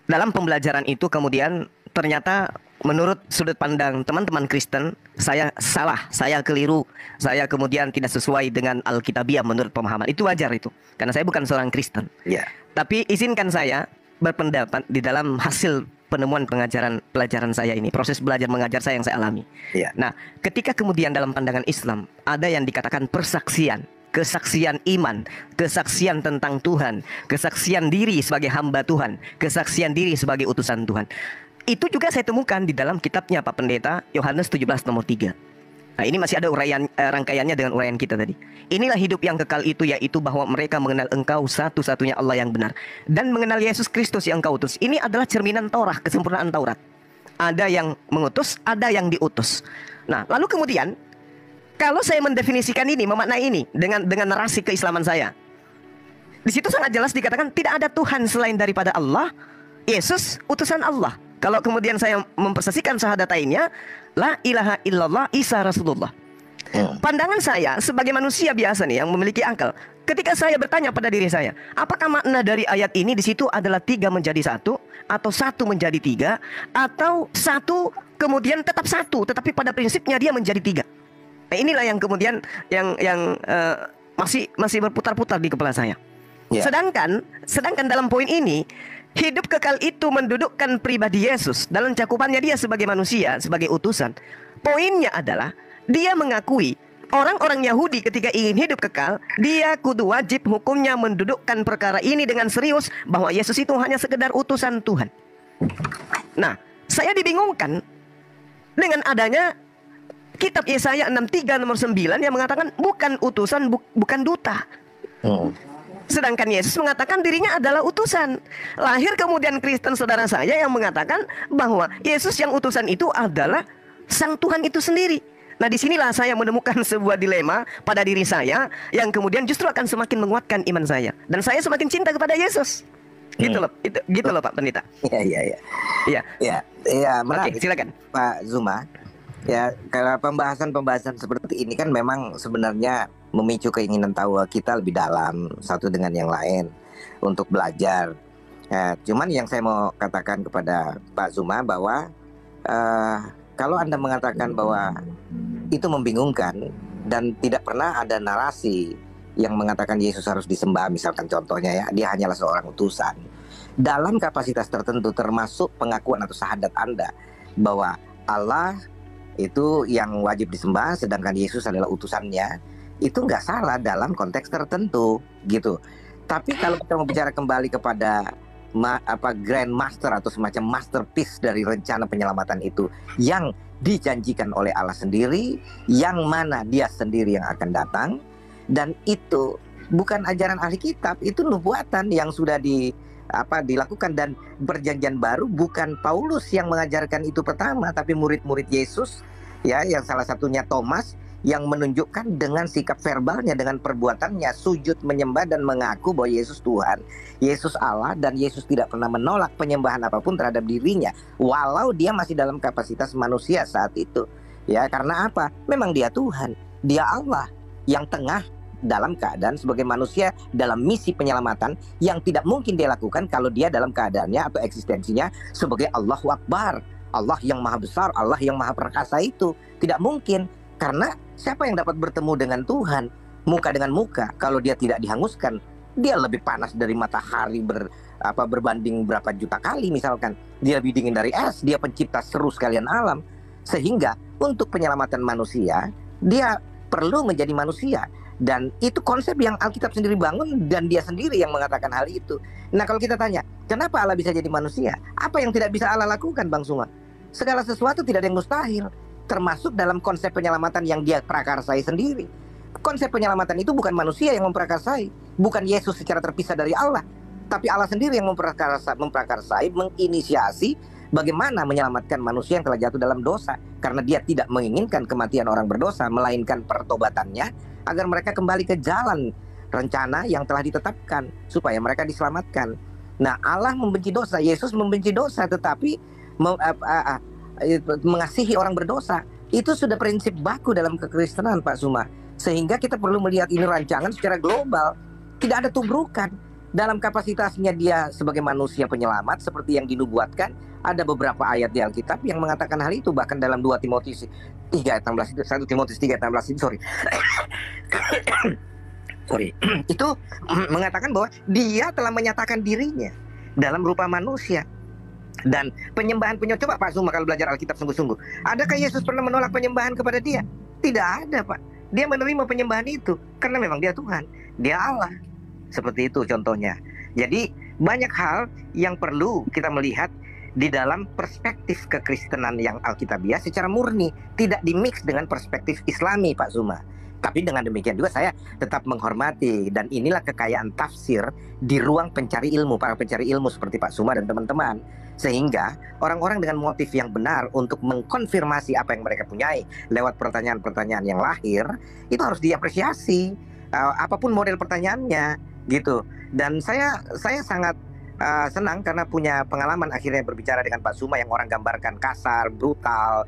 dalam pembelajaran itu kemudian ternyata menurut sudut pandang teman-teman Kristen, saya salah, saya keliru, saya kemudian tidak sesuai dengan Alkitabiah menurut pemahaman. Itu wajar itu, karena saya bukan seorang Kristen. Yeah. Tapi izinkan saya berpendapat di dalam hasil penemuan pelajaran saya ini, proses belajar mengajar saya yang saya alami. Yeah. Nah, ketika kemudian dalam pandangan Islam ada yang dikatakan persaksian, kesaksian iman, kesaksian tentang Tuhan, kesaksian diri sebagai hamba Tuhan, kesaksian diri sebagai utusan Tuhan. Itu juga saya temukan di dalam kitabnya Pak Pendeta, Yohanes 17 nomor 3. Nah, ini masih ada uraian rangkaiannya dengan uraian kita tadi. Inilah hidup yang kekal itu, yaitu bahwa mereka mengenal Engkau satu-satunya Allah yang benar, dan mengenal Yesus Kristus yang Engkau utus. Ini adalah cerminan Taurat, kesempurnaan Taurat. Ada yang mengutus, ada yang diutus. Nah, lalu kemudian kalau saya mendefinisikan ini, memaknai ini dengan narasi keislaman saya, di situ sangat jelas dikatakan tidak ada Tuhan selain daripada Allah, Yesus utusan Allah. Kalau kemudian saya mempersesikan syahadatainnya, la ilaha illallah Isa Rasulullah. Pandangan saya sebagai manusia biasa nih yang memiliki akal, ketika saya bertanya pada diri saya, apakah makna dari ayat ini di situ adalah 3 menjadi 1, atau 1 menjadi 3, atau 1 kemudian tetap 1, tetapi pada prinsipnya dia menjadi 3. Nah, inilah yang kemudian yang masih berputar-putar di kepala saya. Yeah. Sedangkan dalam poin ini, hidup kekal itu mendudukkan pribadi Yesus dalam cakupannya dia sebagai manusia, sebagai utusan. Poinnya adalah dia mengakui orang-orang Yahudi ketika ingin hidup kekal, dia kudu wajib hukumnya mendudukkan perkara ini dengan serius, bahwa Yesus itu hanya sekedar utusan Tuhan. Nah, saya dibingungkan dengan adanya kitab Yesaya 63 nomor 9 yang mengatakan bukan utusan, bukan duta. Sedangkan Yesus mengatakan dirinya adalah utusan. Lahir kemudian Kristen saudara saya yang mengatakan bahwa Yesus yang utusan itu adalah Sang Tuhan itu sendiri. Nah, disinilah saya menemukan sebuah dilema pada diri saya yang kemudian justru akan semakin menguatkan iman saya. Dan saya semakin cinta kepada Yesus. Gitu loh, gitu loh Pak Pendeta. Iya, menarik. Oke, silakan Pak Zuma. Ya, kalau pembahasan seperti ini kan memang sebenarnya memicu keinginan tahu kita lebih dalam satu dengan yang lain untuk belajar. Cuman yang saya mau katakan kepada Pak Zuma bahwa kalau Anda mengatakan bahwa itu membingungkan dan tidak pernah ada narasi yang mengatakan Yesus harus disembah, misalkan contohnya ya, dia hanyalah seorang utusan. Dalam kapasitas tertentu termasuk pengakuan atau syahadat Anda bahwa Allah itu yang wajib disembah sedangkan Yesus adalah utusannya, itu nggak salah dalam konteks tertentu gitu. Tapi kalau kita mau bicara kembali kepada Grand Master atau semacam masterpiece dari rencana penyelamatan itu yang dijanjikan oleh Allah sendiri, yang mana Dia sendiri yang akan datang, dan itu bukan ajaran ahli kitab, itu nubuatan yang sudah dilakukan. Dan perjanjian baru bukan Paulus yang mengajarkan itu pertama, tapi murid-murid Yesus ya, yang salah satunya Thomas, yang menunjukkan dengan sikap verbalnya, dengan perbuatannya, sujud menyembah dan mengaku bahwa Yesus Tuhan, Yesus Allah, dan Yesus tidak pernah menolak penyembahan apapun terhadap dirinya walau dia masih dalam kapasitas manusia saat itu ya. Karena apa? Memang Dia Tuhan, Dia Allah yang tengah dalam keadaan sebagai manusia dalam misi penyelamatan yang tidak mungkin Dia lakukan kalau Dia dalam keadaannya atau eksistensinya sebagai Allahu Akbar, Allah yang maha besar, Allah yang maha perkasa. Itu tidak mungkin. Karena siapa yang dapat bertemu dengan Tuhan muka dengan muka kalau Dia tidak dihanguskan? Dia lebih panas dari matahari berbanding berapa juta kali misalkan. Dia lebih dingin dari es. Dia pencipta seru sekalian alam. Sehingga untuk penyelamatan manusia, Dia perlu menjadi manusia. Dan itu konsep yang Alkitab sendiri bangun, dan Dia sendiri yang mengatakan hal itu. Nah, kalau kita tanya, kenapa Allah bisa jadi manusia? Apa yang tidak bisa Allah lakukan, Bang Suma? Segala sesuatu tidak ada yang mustahil, termasuk dalam konsep penyelamatan yang Dia prakarsai sendiri. Konsep penyelamatan itu bukan manusia yang memprakarsai, bukan Yesus secara terpisah dari Allah, tapi Allah sendiri yang memprakarsai, menginisiasi bagaimana menyelamatkan manusia yang telah jatuh dalam dosa. Karena Dia tidak menginginkan kematian orang berdosa, melainkan pertobatannya agar mereka kembali ke jalan rencana yang telah ditetapkan supaya mereka diselamatkan. Nah, Allah membenci dosa, Yesus membenci dosa, tetapi mengasihi orang berdosa. Itu sudah prinsip baku dalam kekristenan, Pak Suma. Sehingga kita perlu melihat ini rancangan secara global. Tidak ada tubrukan. Dalam kapasitasnya Dia sebagai manusia penyelamat seperti yang dinubuatkan. Ada beberapa ayat di Alkitab yang mengatakan hal itu. Bahkan dalam 2 Timotius 3 ayat 16 itu, 1 Timotius 3 ayat 16 itu, itu mengatakan bahwa Dia telah menyatakan dirinya dalam rupa manusia. Dan penyembahan coba Pak Suma kalau belajar Alkitab sungguh-sungguh, adakah Yesus pernah menolak penyembahan kepada Dia? Tidak ada, Pak. Dia menerima penyembahan itu karena memang Dia Tuhan, Dia Allah. Seperti itu contohnya. Jadi banyak hal yang perlu kita melihat di dalam perspektif kekristenan yang alkitabiah secara murni, tidak dimix dengan perspektif Islami, Pak Suma. Tapi dengan demikian juga saya tetap menghormati, dan inilah kekayaan tafsir di ruang pencari ilmu, para pencari ilmu seperti Pak Suma dan teman-teman. Sehingga orang-orang dengan motif yang benar untuk mengkonfirmasi apa yang mereka punyai lewat pertanyaan-pertanyaan yang lahir, itu harus diapresiasi, apapun model pertanyaannya, gitu. Dan saya sangat senang karena punya pengalaman akhirnya berbicara dengan Pak Suma yang orang gambarkan kasar, brutal,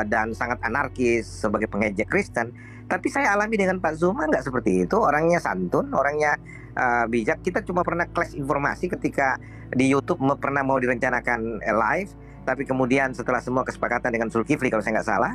dan sangat anarkis sebagai pengejek Kristen. Tapi saya alami dengan Pak Suma nggak seperti itu. Orangnya santun, orangnya bijak. Kita cuma pernah clash informasi ketika di YouTube pernah mau direncanakan live, tapi kemudian setelah semua kesepakatan dengan Zulkifli kalau saya nggak salah,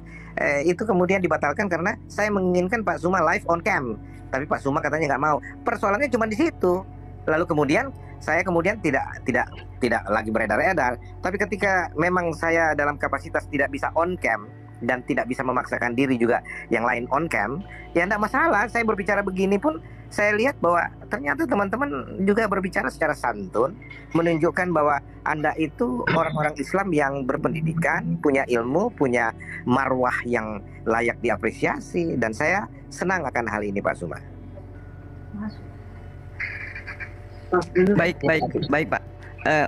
itu kemudian dibatalkan karena saya menginginkan Pak Suma live on cam, tapi Pak Suma katanya nggak mau. Persoalannya cuma di situ. Lalu kemudian saya tidak lagi beredar-edar. Tapi ketika memang saya dalam kapasitas tidak bisa on cam dan tidak bisa memaksakan diri juga yang lain on cam, ya enggak masalah. Saya berbicara begini pun saya lihat bahwa ternyata teman-teman juga berbicara secara santun, menunjukkan bahwa Anda itu orang-orang Islam yang berpendidikan, punya ilmu, punya marwah yang layak diapresiasi, dan saya senang akan hal ini, Pak Suma. Baik Pak.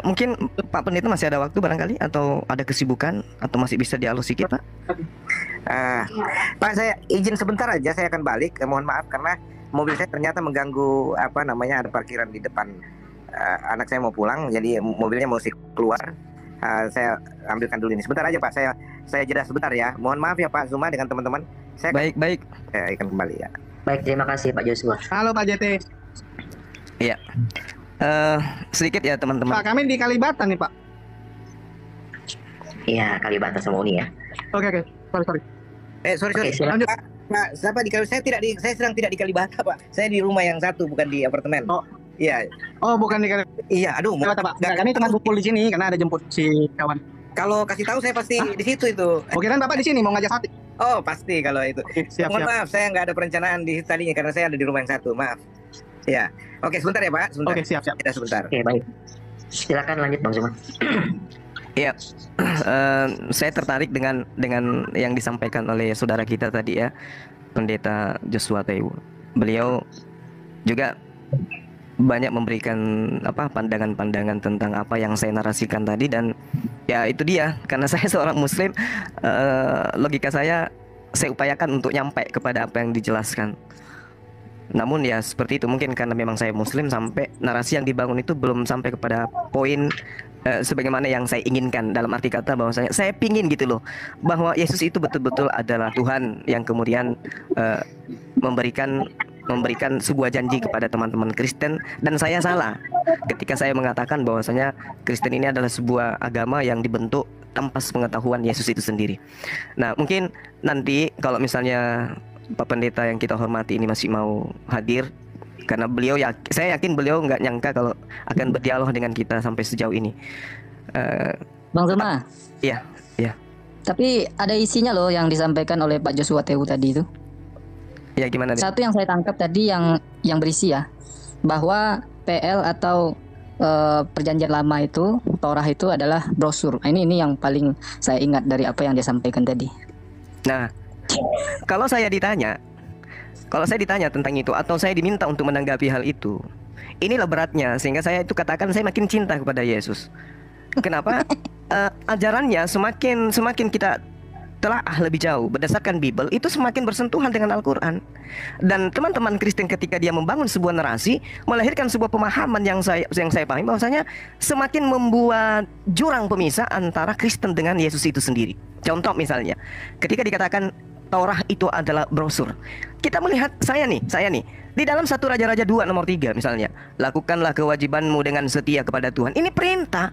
Mungkin Pak Pendeta masih ada waktu barangkali, atau ada kesibukan, atau masih bisa dialog sedikit, Pak? Pak, saya izin sebentar aja, saya akan balik. Mohon maaf karena mobil saya ternyata mengganggu ada parkiran di depan. Anak saya mau pulang, jadi mobilnya mesti keluar. Saya ambilkan dulu ini. Sebentar aja, Pak. Saya jeda sebentar ya. Mohon maaf ya Pak Suma dengan teman-teman. Baik. Saya akan kembali ya. Baik, terima kasih Pak Joshua. Halo Pak JT. Iya. Sedikit ya teman-teman. Pak, kami di Kalibata nih Pak. Iya, Kalibata sama Uni ya. Oke. Sorry. Sorry. Oke, silakan. Pak, siapa di Kalibata? Saya sedang tidak di Kalibata, Pak. Saya di rumah yang satu, bukan di apartemen. Oh. Iya. Oh, bukan di Kalibata. Iya, aduh. Pak. Enggak, kami tengah kumpul di sini karena ada jemput si kawan. Kalau kasih tahu saya pasti di situ itu. Oke, kan Bapak di sini mau ngajak sate. Oh, pasti kalau itu. Siap. Mohon maaf, saya nggak ada perencanaan di tadinya karena saya ada di rumah yang satu. Maaf. Ya, oke sebentar ya Pak, sebentar. Oke, siap. Ya, sebentar. Oke, baik. Silakan lanjut Bang Zuma. Iya, saya tertarik dengan yang disampaikan oleh saudara kita tadi ya, Pendeta Joshua Tewu. Beliau juga banyak memberikan pandangan-pandangan tentang apa yang saya narasikan tadi, dan ya itu dia, karena saya seorang Muslim, logika saya upayakan untuk nyampe kepada apa yang dijelaskan. Namun ya seperti itu, mungkin karena memang saya Muslim sampai narasi yang dibangun itu belum sampai kepada poin sebagaimana yang saya inginkan. Dalam arti kata bahwa saya pingin gitu loh, bahwa Yesus itu betul-betul adalah Tuhan yang kemudian memberikan sebuah janji kepada teman-teman Kristen, dan saya salah ketika saya mengatakan bahwasanya Kristen ini adalah sebuah agama yang dibentuk tanpa pengetahuan Yesus itu sendiri. Nah, mungkin nanti kalau misalnya Pak Pendeta yang kita hormati ini masih mau hadir, karena beliau saya yakin beliau nggak nyangka kalau akan berdialog dengan kita sampai sejauh ini. Bang Zuma. Iya. Tapi ada isinya loh yang disampaikan oleh Pak Joshua Tewu tadi itu. Ya, gimana deh? Satu yang saya tangkap tadi yang berisi ya, bahwa PL atau Perjanjian Lama itu, Torah itu adalah brosur. Nah, ini yang paling saya ingat dari apa yang dia sampaikan tadi. Nah, kalau saya ditanya tentang itu, atau saya diminta untuk menanggapi hal itu, inilah beratnya sehingga saya itu katakan saya makin cinta kepada Yesus. Kenapa? Ajarannya semakin kita telaah lebih jauh berdasarkan Bible, itu semakin bersentuhan dengan Al-Quran. Dan teman-teman Kristen ketika dia membangun sebuah narasi, melahirkan sebuah pemahaman yang saya pahami, bahwasanya semakin membuat jurang pemisah antara Kristen dengan Yesus itu sendiri. Contoh misalnya, ketika dikatakan Torah itu adalah brosur, kita melihat saya nih di dalam 1 Raja-Raja 2 nomor 3 misalnya, lakukanlah kewajibanmu dengan setia kepada Tuhan. Ini perintah.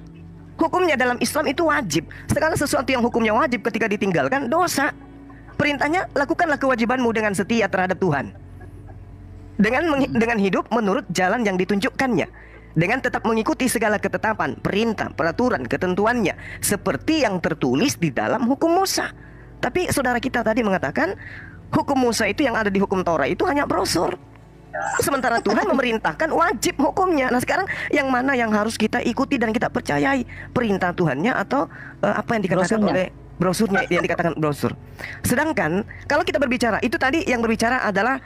Hukumnya dalam Islam itu wajib. Segala sesuatu yang hukumnya wajib ketika ditinggalkan dosa. Perintahnya, lakukanlah kewajibanmu dengan setia terhadap Tuhan, dengan hidup menurut jalan yang ditunjukkannya, dengan tetap mengikuti segala ketetapan, perintah, peraturan, ketentuannya, seperti yang tertulis di dalam hukum Musa. Tapi saudara kita tadi mengatakan hukum Musa itu yang ada di hukum Torah itu hanya brosur, sementara Tuhan memerintahkan wajib hukumnya. Nah, sekarang yang mana yang harus kita ikuti dan kita percayai, perintah Tuhannya atau apa yang dikatakan oleh brosurnya, yang dikatakan brosur? Sedangkan kalau kita berbicara, itu tadi yang berbicara adalah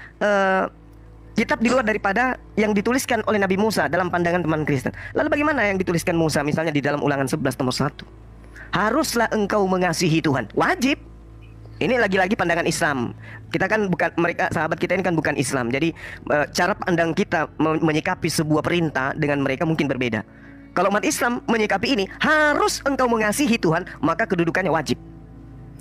kitab di luar daripada yang dituliskan oleh Nabi Musa dalam pandangan teman Kristen. Lalu bagaimana yang dituliskan Musa misalnya di dalam Ulangan 11 nomor 1? Haruslah engkau mengasihi Tuhan. Wajib. Ini lagi-lagi pandangan Islam. Kita kan bukan, mereka sahabat kita ini kan bukan Islam. Jadi cara pandang kita menyikapi sebuah perintah dengan mereka mungkin berbeda. Kalau umat Islam menyikapi ini, harus engkau mengasihi Tuhan, maka kedudukannya wajib.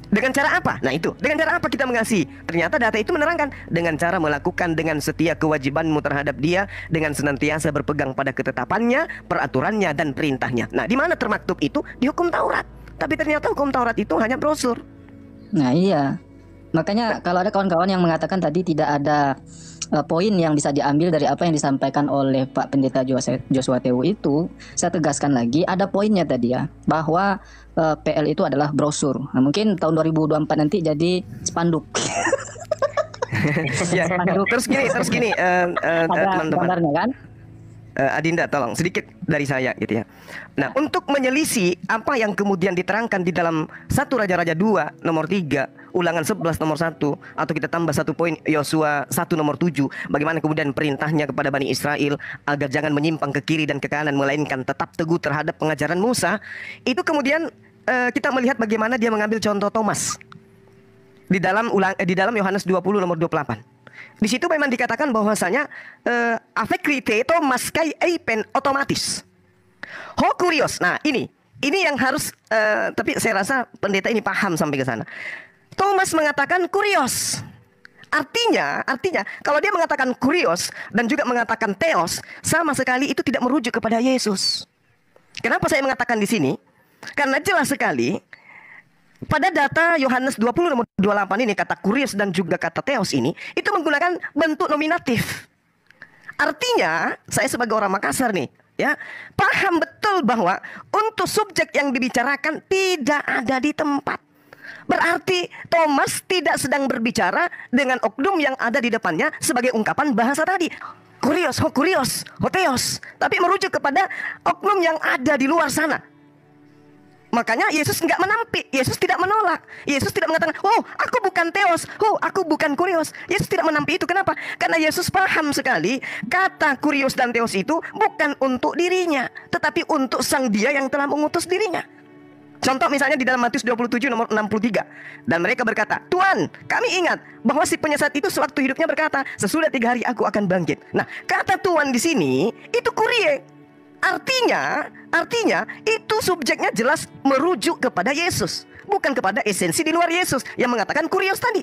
Dengan cara apa? Nah itu, dengan cara apa kita mengasihi? Ternyata data itu menerangkan dengan cara melakukan dengan setia kewajibanmu terhadap Dia, dengan senantiasa berpegang pada ketetapannya, peraturannya, dan perintahnya. Nah, di mana termaktub itu? Di hukum Taurat. Tapi ternyata hukum Taurat itu hanya brosur. Nah iya, makanya kalau ada kawan-kawan yang mengatakan tadi tidak ada poin yang bisa diambil dari apa yang disampaikan oleh Pak Pendeta Joshua Tewu itu, saya tegaskan lagi, ada poinnya tadi ya, bahwa PL itu adalah brosur. Nah, mungkin tahun 2024 nanti jadi spanduk. Ya, terus gini, teman-teman. Kan? Adinda, tolong sedikit dari saya gitu ya. Nah, untuk menyelisih apa yang kemudian diterangkan di dalam 1 Raja-Raja 2 nomor 3, Ulangan 11 nomor 1, atau kita tambah satu poin Yosua 1 nomor 7, bagaimana kemudian perintahnya kepada Bani Israel agar jangan menyimpang ke kiri dan ke kanan, melainkan tetap teguh terhadap pengajaran Musa. Itu kemudian kita melihat bagaimana dia mengambil contoh Thomas di dalam Yohanes 20 nomor 28. Di situ memang dikatakan bahwasanya afekrite Thomas kai eipen otomatis. Ho kurios. Nah, ini yang harus tapi saya rasa pendeta ini paham sampai ke sana. Thomas mengatakan kurios. Artinya kalau dia mengatakan kurios dan juga mengatakan theos, sama sekali itu tidak merujuk kepada Yesus. Kenapa saya mengatakan di sini? Karena jelas sekali pada data Yohanes 20 nomor 28 ini, kata kurios dan juga kata theos ini itu menggunakan bentuk nominatif. Artinya, saya sebagai orang Makassar nih, ya, paham betul bahwa untuk subjek yang dibicarakan tidak ada di tempat. Berarti Thomas tidak sedang berbicara dengan oknum yang ada di depannya sebagai ungkapan bahasa tadi. kurios, kurios, hoteos, tapi merujuk kepada oknum yang ada di luar sana. Makanya Yesus nggak menampik, Yesus tidak menolak, Yesus tidak mengatakan, oh aku bukan teos, oh aku bukan kurios. Yesus tidak menampik itu. Kenapa? Karena Yesus paham sekali kata kurios dan teos itu bukan untuk dirinya, tetapi untuk sang Dia yang telah mengutus dirinya. Contoh misalnya di dalam Matius 27 nomor 63. Dan mereka berkata, Tuhan, kami ingat bahwa si penyesat itu sewaktu hidupnya berkata, sesudah 3 hari aku akan bangkit. Nah, kata Tuhan di sini itu kurie. Artinya itu subjeknya jelas merujuk kepada Yesus, bukan kepada esensi di luar Yesus yang mengatakan kurios tadi.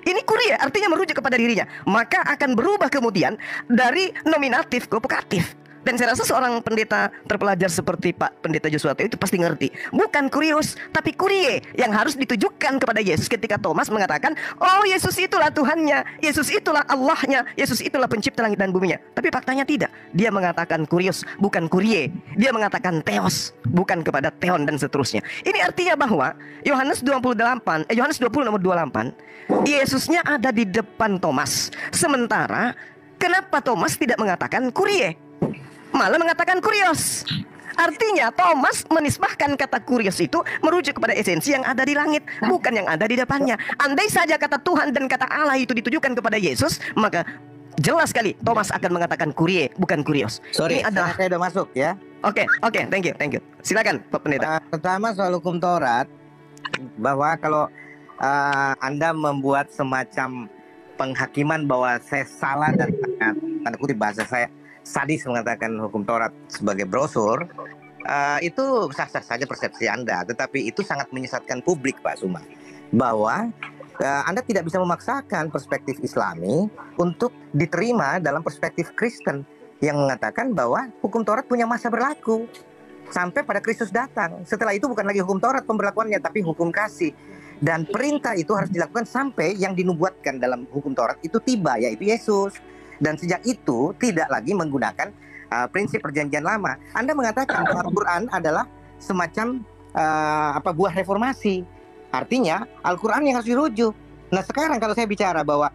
Ini kurie artinya merujuk kepada dirinya. Maka akan berubah kemudian dari nominatif ke vokatif. Dan saya rasa seorang pendeta terpelajar seperti Pak Pendeta Joshua itu pasti ngerti. Bukan kurios, tapi kurie yang harus ditujukan kepada Yesus ketika Thomas mengatakan, oh Yesus itulah Tuhannya, Yesus itulah Allahnya, Yesus itulah pencipta langit dan buminya. Tapi faktanya tidak. Dia mengatakan kurios, bukan kurie. Dia mengatakan teos, bukan kepada teon dan seterusnya. Ini artinya bahwa Yohanes 20 nomor 28, Yesusnya ada di depan Thomas. Sementara kenapa Thomas tidak mengatakan kurie, malah mengatakan kurios? Artinya Thomas menisbahkan kata kurios itu merujuk kepada esensi yang ada di langit, bukan yang ada di depannya. Andai saja kata Tuhan dan kata Allah itu ditujukan kepada Yesus, maka jelas sekali Thomas akan mengatakan kurie, bukan kurios. Sorry, ini adalah... saya udah masuk ya. Oke, thank you. Silakan Pak Pendeta. Pertama soal hukum Taurat, bahwa kalau Anda membuat semacam penghakiman bahwa saya salah dan tanda kutip bahasa saya sadis mengatakan hukum Taurat sebagai brosur, itu sah-sah saja persepsi Anda, tetapi itu sangat menyesatkan publik, Pak Suma, bahwa Anda tidak bisa memaksakan perspektif Islami untuk diterima dalam perspektif Kristen yang mengatakan bahwa hukum Taurat punya masa berlaku sampai pada Kristus datang. Setelah itu bukan lagi hukum Taurat pemberlakuannya, tapi hukum kasih. Dan perintah itu harus dilakukan sampai yang dinubuatkan dalam hukum Taurat itu tiba, yaitu Yesus. Dan sejak itu tidak lagi menggunakan prinsip perjanjian lama. Anda mengatakan bahwa Al-Quran adalah semacam buah reformasi. Artinya Al-Quran yang harus dirujuk. Nah sekarang kalau saya bicara bahwa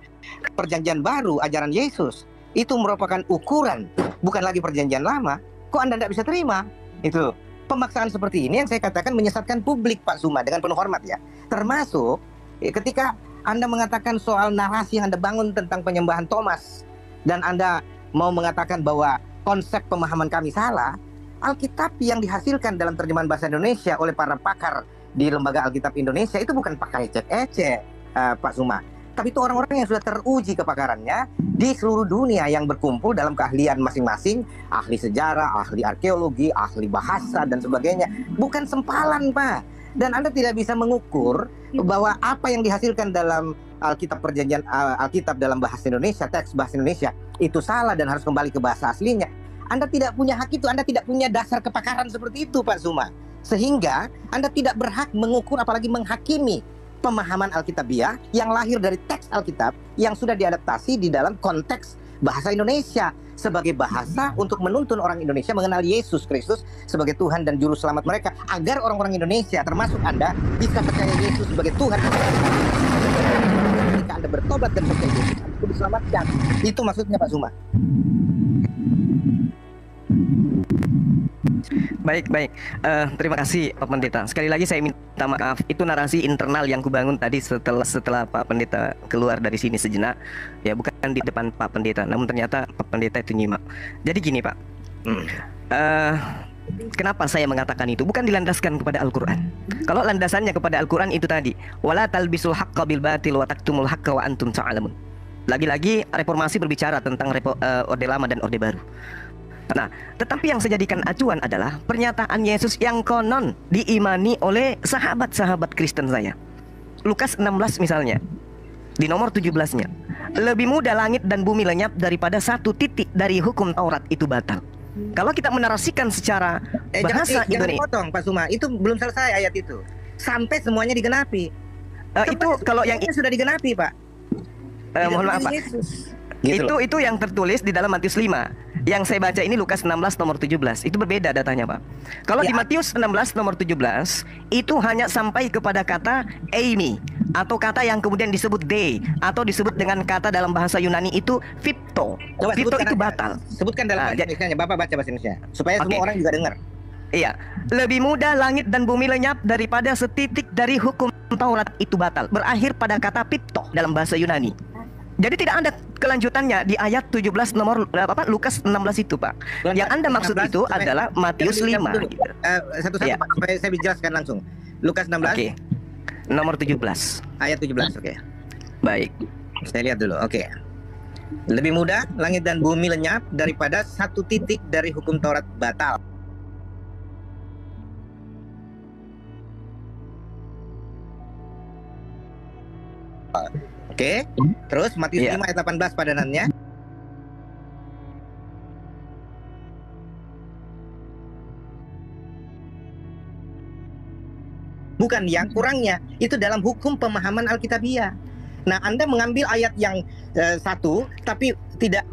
perjanjian baru, ajaran Yesus, itu merupakan ukuran, bukan lagi perjanjian lama, kok Anda tidak bisa terima? Itu pemaksaan seperti ini yang saya katakan menyesatkan publik, Pak Suma, dengan penuh hormat ya. Termasuk ketika Anda mengatakan soal narasi yang Anda bangun tentang penyembahan Thomas, dan Anda mau mengatakan bahwa konsep pemahaman kami salah, Alkitab yang dihasilkan dalam terjemahan bahasa Indonesia oleh para pakar di Lembaga Alkitab Indonesia itu bukan pakai ecek-ecek, Pak Suma. Tapi itu orang-orang yang sudah teruji kepakarannya di seluruh dunia yang berkumpul dalam keahlian masing-masing, ahli sejarah, ahli arkeologi, ahli bahasa, dan sebagainya. Bukan sempalan, Pak. Dan Anda tidak bisa mengukur bahwa apa yang dihasilkan dalam Alkitab perjanjian Alkitab dalam bahasa Indonesia, teks bahasa Indonesia itu salah dan harus kembali ke bahasa aslinya. Anda tidak punya hak itu, Anda tidak punya dasar kepakaran seperti itu, Pak Suma. Sehingga Anda tidak berhak mengukur apalagi menghakimi pemahaman Alkitabiah yang lahir dari teks Alkitab yang sudah diadaptasi di dalam konteks bahasa Indonesia sebagai bahasa untuk menuntun orang Indonesia mengenal Yesus Kristus sebagai Tuhan dan Juru Selamat mereka, agar orang-orang Indonesia termasuk Anda bisa percaya Yesus sebagai Tuhan. Ketika Anda bertobat dan percaya Yesus, Anda diselamatkan. Itu maksudnya, Pak Suma. Baik. Terima kasih Pak Pendeta. Sekali lagi saya minta maaf. Itu narasi internal yang kubangun tadi setelah Pak Pendeta keluar dari sini sejenak. Ya bukan di depan Pak Pendeta, namun ternyata Pak Pendeta itu nyimak. Jadi gini Pak. Kenapa saya mengatakan itu? Bukan dilandaskan kepada Al-Quran. Kalau landasannya kepada Al-Quran itu tadi, wala talbisul haqqa bil batil wa taktumul haqqa wa antum ta'lamun. Lagi-lagi reformasi berbicara tentang Orde Lama dan Orde Baru. Nah, tetapi yang saya jadikan acuan adalah pernyataan Yesus yang konon diimani oleh sahabat-sahabat Kristen saya. Lukas 16 misalnya, di nomor 17-nya. Lebih mudah langit dan bumi lenyap daripada satu titik dari hukum Taurat itu batal. Kalau kita menarasikan secara bahasa jangan potong, Pak Suma. Itu belum selesai ayat itu. Sampai semuanya digenapi. Itu kalau yang sudah digenapi, Pak. Mohon maaf Pak. Gitu loh. Itu yang tertulis di dalam Matius 5. Yang saya baca ini Lukas 16 nomor 17. Itu berbeda datanya, Pak. Kalau di Matius 16 nomor 17 itu hanya sampai kepada kata eimi, atau kata yang kemudian disebut de, atau disebut dengan kata dalam bahasa Yunani itu phipto. Coba Phipto sebutkan itu aja. batal. Sebutkan dalam bahasa Indonesia. Bapak baca bahasa Indonesia supaya semua orang juga dengar. Iya, lebih mudah langit dan bumi lenyap daripada setitik dari hukum Taurat itu batal. Berakhir pada kata phipto dalam bahasa Yunani. Jadi tidak ada kelanjutannya di ayat 17 nomor Lukas 16 itu, Pak. Yang Anda maksud itu adalah Matius 5. Satu-satu Iya. Pak, supaya saya jelaskan langsung. Lukas 16 Oke. Nomor 17. ayat 17. Oke. Baik. Saya lihat dulu. Oke. Lebih mudah langit dan bumi lenyap daripada satu titik dari hukum Taurat batal. Oke. Terus Matius 5 ayat 18 padanannya. Bukan yang kurangnya, itu dalam hukum pemahaman Alkitabiah. Nah, Anda mengambil ayat yang satu, tapi tidak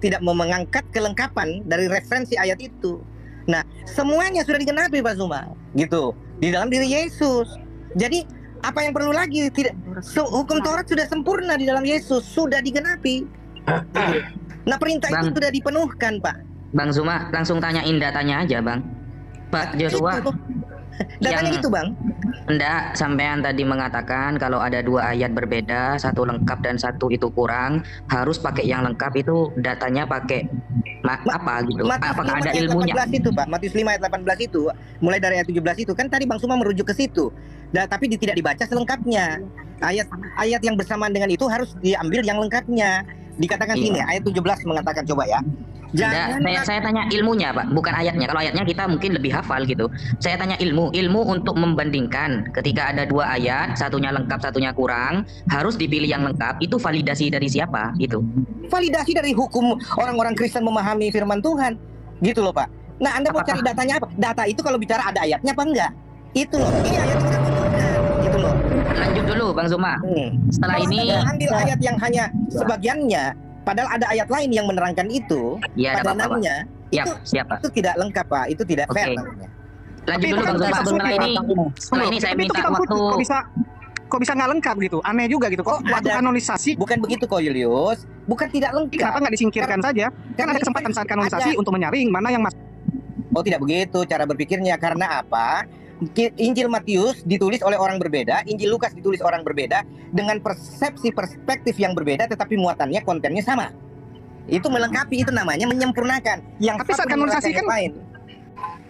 tidak mengangkat kelengkapan dari referensi ayat itu. Nah, semuanya sudah digenapi, Pak Zuma, gitu, di dalam diri Yesus. Jadi apa yang perlu lagi? Tidak, hukum Taurat sudah sempurna di dalam Yesus, sudah digenapi. Nah, perintah itu sudah dipenuhkan, Pak. Bang Zuma, langsung tanyain datanya aja, Bang. Pak Joshua. Datanya gitu, Bang. Enggak, sampean tadi mengatakan kalau ada dua ayat berbeda, satu lengkap dan satu itu kurang, harus pakai yang lengkap itu datanya pakai apa gitu? Apakah ada ilmunya? 18 itu, Pak. Matius 5 ayat 18 itu, mulai dari ayat 17 itu kan tadi Bang Suma merujuk ke situ. Tapi tidak dibaca selengkapnya. Ayat yang bersamaan dengan itu harus diambil yang lengkapnya. Dikatakan sini, ayat 17 mengatakan, coba ya. Saya tanya ilmunya, Pak, bukan ayatnya. Kalau ayatnya kita mungkin lebih hafal gitu. Saya tanya ilmu untuk membandingkan ketika ada dua ayat, satunya lengkap, satunya kurang, harus dipilih yang lengkap. Itu validasi dari siapa gitu? Validasi dari hukum orang-orang Kristen memahami firman Tuhan. Gitu loh, Pak. Nah, Anda mau cari datanya apa? Data itu kalau bicara ada ayatnya apa enggak? Itu loh. Ini ayat kita tunjukkan. Gitu loh. Lanjut dulu, Bang Zuma. Setelah kalau ini Anda ambil ayat yang hanya sebagiannya, padahal ada ayat lain yang menerangkan itu, ya, padanannya itu tidak lengkap, Pak. Itu tidak fair namanya. Lanjut dulu, Bang Zuma. Setelah ini saya minta waktu. Kok bisa nggak lengkap gitu? Aneh juga gitu. Kok waktu kanonisasi? Bukan begitu kok, Julius. Bukan tidak lengkap. Kenapa nggak disingkirkan saja? Kan ada kesempatan saat kanonisasi untuk menyaring mana yang masuk. Oh, tidak begitu cara berpikirnya. Karena apa? Injil Matius ditulis oleh orang berbeda, Injil Lukas ditulis orang berbeda dengan persepsi perspektif yang berbeda, tetapi muatannya, kontennya sama. Itu melengkapi, itu namanya menyempurnakan. Tapi saat kanonisasi kan lain.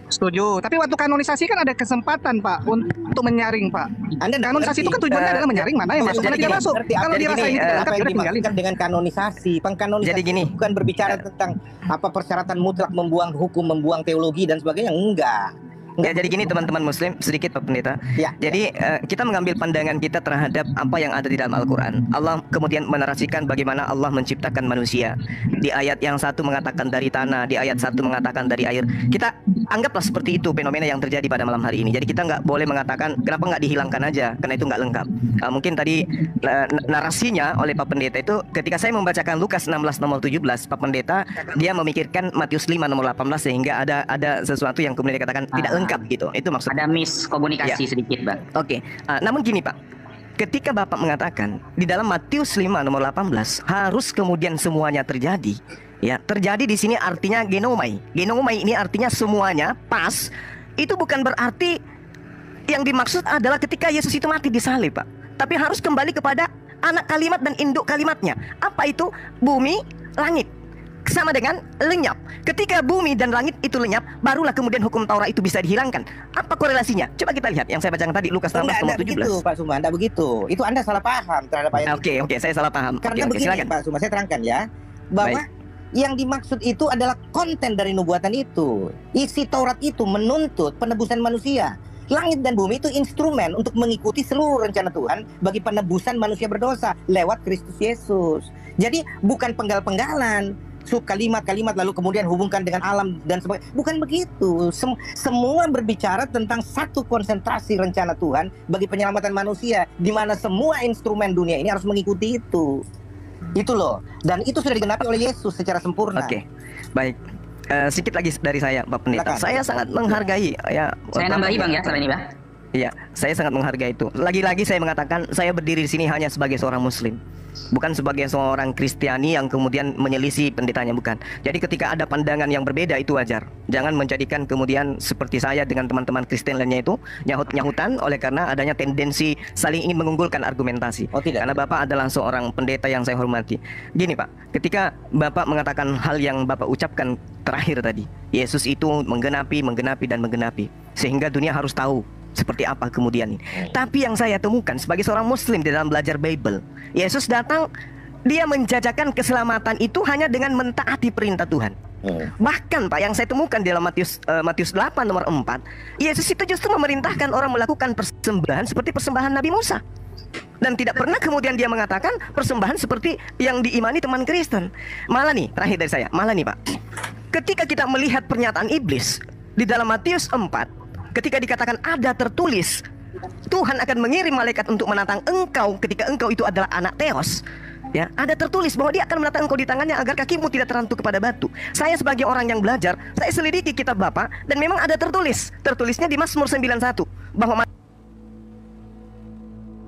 Setuju. Tapi waktu kanonisasi kan ada kesempatan, Pak, untuk menyaring, Pak. Kanonisasi itu kan tujuannya adalah menyaring mana yang masuk, mana tidak masuk. Kalau dirasa ini apa yang dimaksudkan dengan kanonisasi? Pengkanonisasi bukan berbicara tentang apa persyaratan mutlak membuang hukum, membuang teologi dan sebagainya. Enggak. Ya, jadi gini teman-teman Muslim, sedikit Pak Pendeta. Jadi kita mengambil pandangan kita terhadap apa yang ada di dalam Al-Quran. Allah kemudian menarasikan bagaimana Allah menciptakan manusia. Di ayat yang satu mengatakan dari tanah, di ayat satu mengatakan dari air. Kita anggaplah seperti itu fenomena yang terjadi pada malam hari ini. Jadi kita nggak boleh mengatakan kenapa nggak dihilangkan aja, karena itu nggak lengkap. Mungkin tadi narasinya oleh Pak Pendeta itu ketika saya membacakan Lukas 16 nomor 17, Pak Pendeta dia memikirkan Matius 5 nomor 18 sehingga ada sesuatu yang kemudian dikatakan tidak lengkap gitu. Itu maksud. Ada miskomunikasi sedikit, Bang. Oke. Namun gini, Pak. Ketika Bapak mengatakan di dalam Matius 5 nomor 18 harus kemudian semuanya terjadi. Ya, terjadi di sini artinya genomai. Genomai ini artinya semuanya pas. Itu bukan berarti yang dimaksud adalah ketika Yesus itu mati di salib, Pak. Tapi harus kembali kepada anak kalimat dan induk kalimatnya. Apa itu? Bumi, langit. Sama dengan lenyap. Ketika bumi dan langit itu lenyap, barulah kemudian hukum Taurat itu bisa dihilangkan. Apa korelasinya? Coba kita lihat yang saya bacakan tadi Lukas 16 nomor 17. Begitu, Pak Suma, Anda begitu. Itu Anda salah paham terhadap ayat. Oke, saya salah paham. Karena begini, silakan. Pak Suma, saya terangkan ya, bahwa yang dimaksud itu adalah konten dari nubuatan itu. Isi Taurat itu menuntut penebusan manusia. Langit dan bumi itu instrumen untuk mengikuti seluruh rencana Tuhan bagi penebusan manusia berdosa lewat Kristus Yesus. Jadi bukan penggal-penggalan. Kalimat-kalimat lalu kemudian hubungkan dengan alam dan sebagainya. Bukan begitu. Semua berbicara tentang satu konsentrasi rencana Tuhan bagi penyelamatan manusia, di mana semua instrumen dunia ini harus mengikuti itu. Itu loh. Dan itu sudah digenapi oleh Yesus secara sempurna. Oke, baik. Sedikit lagi dari saya, Pak Pendeta. Silakan. Saya sangat menghargai ya. Saya nambahi Bang ya, sama ini Bang. Iya, saya sangat menghargai itu. Lagi-lagi saya mengatakan saya berdiri di sini hanya sebagai seorang Muslim, bukan sebagai seorang Kristiani yang kemudian menyelisih pendetanya, bukan. Jadi ketika ada pandangan yang berbeda itu wajar. Jangan menjadikan kemudian seperti saya dengan teman-teman Kristen lainnya itu nyahut-nyahutan oleh karena adanya tendensi saling ingin mengunggulkan argumentasi. Oh, tidak. Karena Bapak adalah seorang pendeta yang saya hormati. Gini Pak, ketika Bapak mengatakan hal yang Bapak ucapkan terakhir tadi, Yesus itu menggenapi, sehingga dunia harus tahu seperti apa kemudian ini. Tapi yang saya temukan sebagai seorang Muslim di dalam belajar Bible, Yesus datang, dia menjajakan keselamatan itu hanya dengan mentaati perintah Tuhan. Bahkan Pak, yang saya temukan di dalam Matius 8 nomor 4, Yesus itu justru memerintahkan orang melakukan persembahan seperti persembahan Nabi Musa. Dan tidak pernah kemudian dia mengatakan persembahan seperti yang diimani teman Kristen. Malah nih, terakhir dari saya, malah nih Pak, ketika kita melihat pernyataan iblis di dalam Matius 4, ketika dikatakan ada tertulis Tuhan akan mengirim malaikat untuk menantang engkau ketika engkau itu adalah anak Theos, ya, ada tertulis bahwa dia akan menantang engkau di tangannya agar kakimu tidak terantuk kepada batu. Saya sebagai orang yang belajar, saya selidiki kitab Bapak dan memang ada tertulisnya di Mazmur 91 bahwa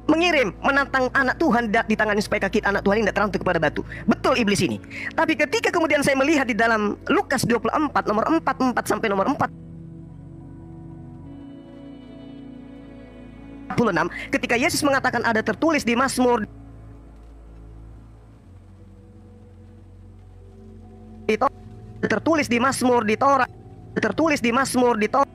mengirim menantang anak Tuhan di tangannya supaya kaki anak Tuhan ini tidak terantuk kepada batu. Betul iblis ini. Tapi ketika kemudian saya melihat di dalam Lukas 24 nomor 44 sampai nomor 46, ketika Yesus mengatakan ada tertulis di Mazmur tertulis di Mazmur di Torah, tertulis di Mazmur di Torah,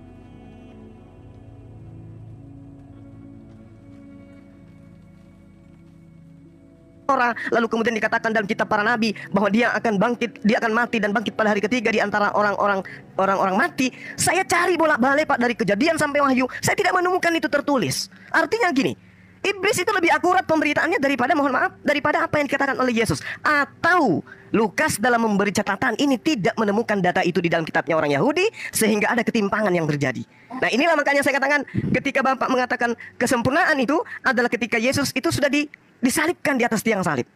lalu kemudian dikatakan dalam kitab para nabi bahwa dia akan bangkit, dia akan mati dan bangkit pada hari ketiga di antara orang-orang mati. Saya cari bolak-balik Pak dari Kejadian sampai Wahyu, saya tidak menemukan itu tertulis. Artinya gini, iblis itu lebih akurat pemberitaannya daripada apa yang dikatakan oleh Yesus. Atau Lukas dalam memberi catatan ini tidak menemukan data itu di dalam kitabnya orang Yahudi, sehingga ada ketimpangan yang terjadi. Nah inilah makanya saya katakan ketika Bapak mengatakan kesempurnaan itu adalah ketika Yesus itu sudah disalibkan di atas tiang salib.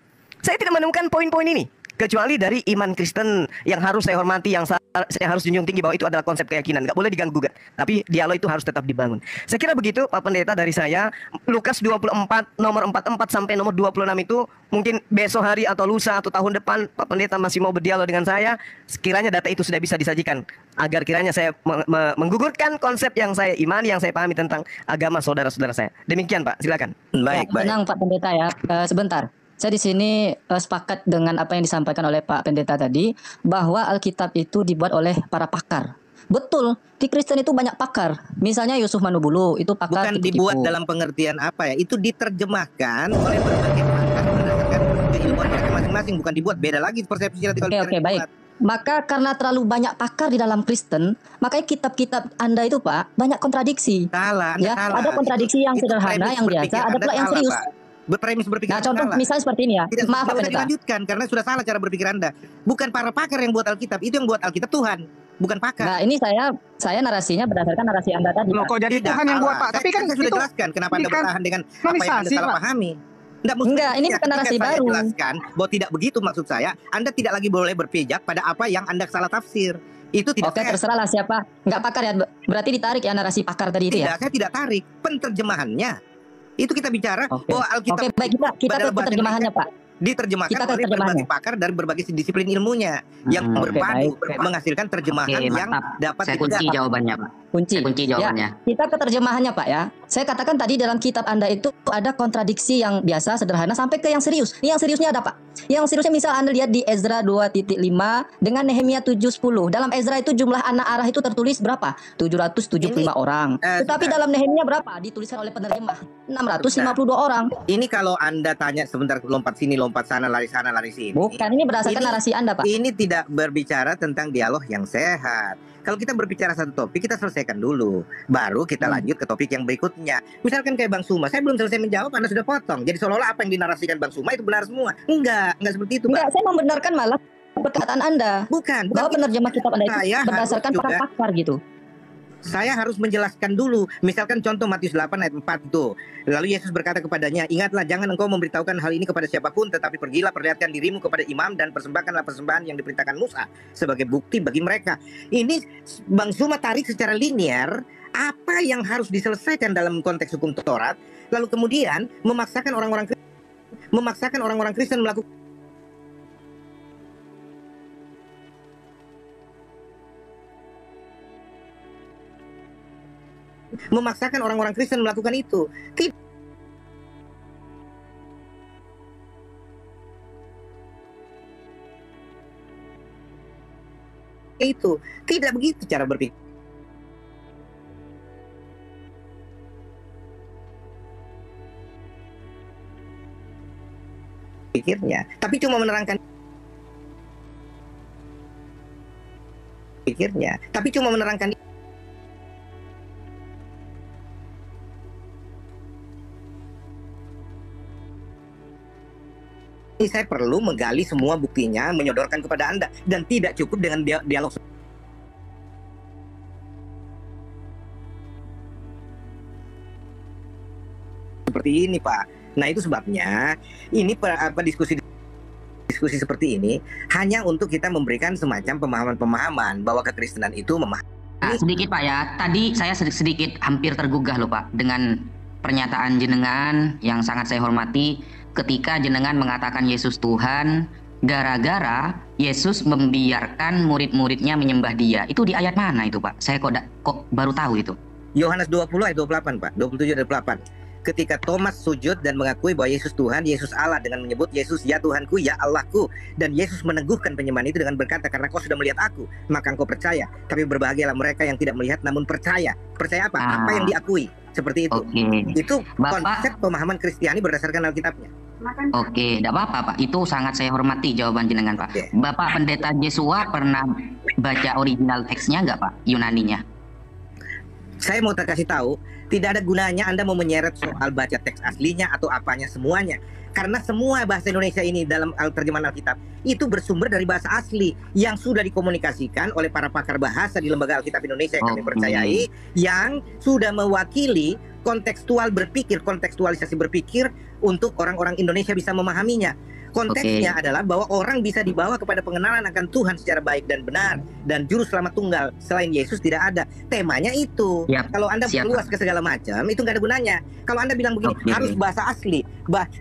Saya tidak menemukan poin-poin ini kecuali dari iman Kristen yang harus saya hormati, yang saya harus junjung tinggi bahwa itu adalah konsep keyakinan, nggak boleh diganggu-gugat. Tapi dialog itu harus tetap dibangun. Saya kira begitu Pak Pendeta dari saya. Lukas 24 nomor 44 sampai nomor 26 itu mungkin besok hari atau lusa atau tahun depan Pak Pendeta masih mau berdialog dengan saya. Sekiranya data itu sudah bisa disajikan agar kiranya saya menggugurkan konsep yang saya imani, yang saya pahami tentang agama saudara-saudara saya. Demikian Pak, silakan. Baik, baik. Tenang Pak Pendeta ya. Sebentar. Saya di sini sepakat dengan apa yang disampaikan oleh Pak Pendeta tadi, bahwa Alkitab itu dibuat oleh para pakar. Betul, di Kristen itu banyak pakar. Misalnya Yusuf Manubulu itu pakar. Bukan dibuat dalam pengertian apa ya? Itu diterjemahkan oleh berbagai pakar berdasarkan keilmuan mereka masing-masing. Bukan dibuat, beda lagi persepsi. Oke, baik. Maka karena terlalu banyak pakar di dalam Kristen, makanya kitab-kitab Anda itu Pak banyak kontradiksi. Salah, ya, salah. Ada kontradiksi yang Itu sederhana, yang biasa, ada pula yang serius. Pak. Berpremis berpikir Nah, contoh salah. misalnya seperti ini ya. Tidak Maaf Pak usah Pendeta. dilanjutkan karena sudah salah cara berpikir Anda. Bukan para pakar yang buat Alkitab, itu yang buat Alkitab Tuhan, bukan pakar. Nah, ini saya narasinya berdasarkan narasi Anda tadi. Loh, Pak. kok jadi Tuhan yang buat Pak? Tapi kan saya sudah itu jelaskan kenapa Anda bertahan dengan apa yang Anda nomisasi, salah Pak. pahami. Enggak, ini bukan narasi saya baru. jelaskan bahwa tidak begitu maksud saya. Anda tidak lagi boleh berpijak pada apa yang Anda salah tafsir. Itu tidak Oke, fair. terserahlah siapa. Enggak pakar ya. Berarti ditarik ya narasi pakar tadi itu ya. Tidak, saya tidak tarik. Penterjemahannya. Itu kita bicara bahwa Alkitab Oke, baik kita ke terjemahannya Pak. diterjemahkan Kita ke oleh terjemahannya. berbagai pakar dari berbagai disiplin ilmunya yang Oke, berpadu baik. menghasilkan terjemahan Oke, yang mantap. dapat Saya kunci ditegakkan. jawabannya Pak. Kunci. Saya kunci jawabannya. Ya, kita ke terjemahannya Pak ya. Saya katakan tadi dalam kitab Anda itu ada kontradiksi yang biasa sederhana sampai ke yang serius. Ini yang seriusnya ada Pak. Yang seriusnya misal Anda lihat di Ezra 2.5 dengan Nehemia 7.10. Dalam Ezra itu jumlah anak arah itu tertulis berapa? 775 orang. Tetapi dalam Nehemia berapa? Dituliskan oleh penerjemah 652 orang. Ini kalau Anda tanya sebentar lompat sini lompat sana lari sini. Bukan, ini berdasarkan narasi Anda Pak. Ini tidak berbicara tentang dialog yang sehat. Kalau kita berbicara satu topik, kita selesaikan dulu. Baru kita lanjut ke topik yang berikutnya. Misalkan kayak Bang Suma, saya belum selesai menjawab, Anda sudah potong. Jadi seolah-olah apa yang dinarasikan Bang Suma itu benar semua. Enggak seperti itu, Pak. Enggak, saya membenarkan malah perkataan Anda. Bukan Bahwa penerjemah kitab Anda itu Saya berdasarkan harus para juga- pakar gitu. Saya harus menjelaskan dulu. Misalkan contoh Matius 8 ayat 4 itu. Lalu Yesus berkata kepadanya, ingatlah jangan engkau memberitahukan hal ini kepada siapapun, tetapi pergilah perlihatkan dirimu kepada imam dan persembahkanlah persembahan yang diperintahkan Musa sebagai bukti bagi mereka. Ini Bang Zuma tarik secara linear apa yang harus diselesaikan dalam konteks hukum Taurat, lalu kemudian memaksakan orang-orang Kristen melakukan itu. Itu tidak begitu cara berpikirnya, tapi cuma menerangkan saya perlu menggali semua buktinya, menyodorkan kepada Anda, dan tidak cukup dengan dialog seperti ini, Pak. Nah, itu sebabnya ini diskusi seperti ini hanya untuk kita memberikan semacam pemahaman-pemahaman bahwa kekristenan itu sedikit Pak ya. Tadi saya sedikit hampir tergugah loh Pak dengan pernyataan jenengan yang sangat saya hormati ketika jenengan mengatakan Yesus Tuhan gara-gara Yesus membiarkan murid-muridnya menyembah Dia. Itu di ayat mana itu Pak? Saya kok baru tahu itu. Yohanes 20 ayat 28 Pak, 27 ayat 28. Ketika Thomas sujud dan mengakui bahwa Yesus Tuhan, Yesus Allah dengan menyebut Yesus ya Tuhanku, ya Allahku. Dan Yesus meneguhkan penyembahan itu dengan berkata, karena kau sudah melihat aku, maka engkau percaya. Tapi berbahagialah mereka yang tidak melihat namun percaya. Percaya apa? Apa yang diakui. Seperti itu. Itu konsep pemahaman Kristiani berdasarkan Alkitabnya. Oke, tidak apa-apa Pak. Itu sangat saya hormati jawaban jenengan Pak. Bapak Pendeta Jesua pernah baca original teksnya nggak Pak? Yunaninya? Saya mau kasih tahu, tidak ada gunanya Anda mau menyeret soal baca teks aslinya atau apanya semuanya. Karena semua bahasa Indonesia ini dalam terjemahan Alkitab itu bersumber dari bahasa asli yang sudah dikomunikasikan oleh para pakar bahasa di Lembaga Alkitab Indonesia yang kami percayai, yang sudah mewakili kontekstualisasi berpikir untuk orang-orang Indonesia bisa memahaminya. Konteksnya adalah bahwa orang bisa dibawa kepada pengenalan akan Tuhan secara baik dan benar, dan juru selamat tunggal selain Yesus tidak ada. Temanya itu. Kalau Anda perluas ke segala macam, itu nggak ada gunanya. Kalau Anda bilang begini, harus bahasa asli.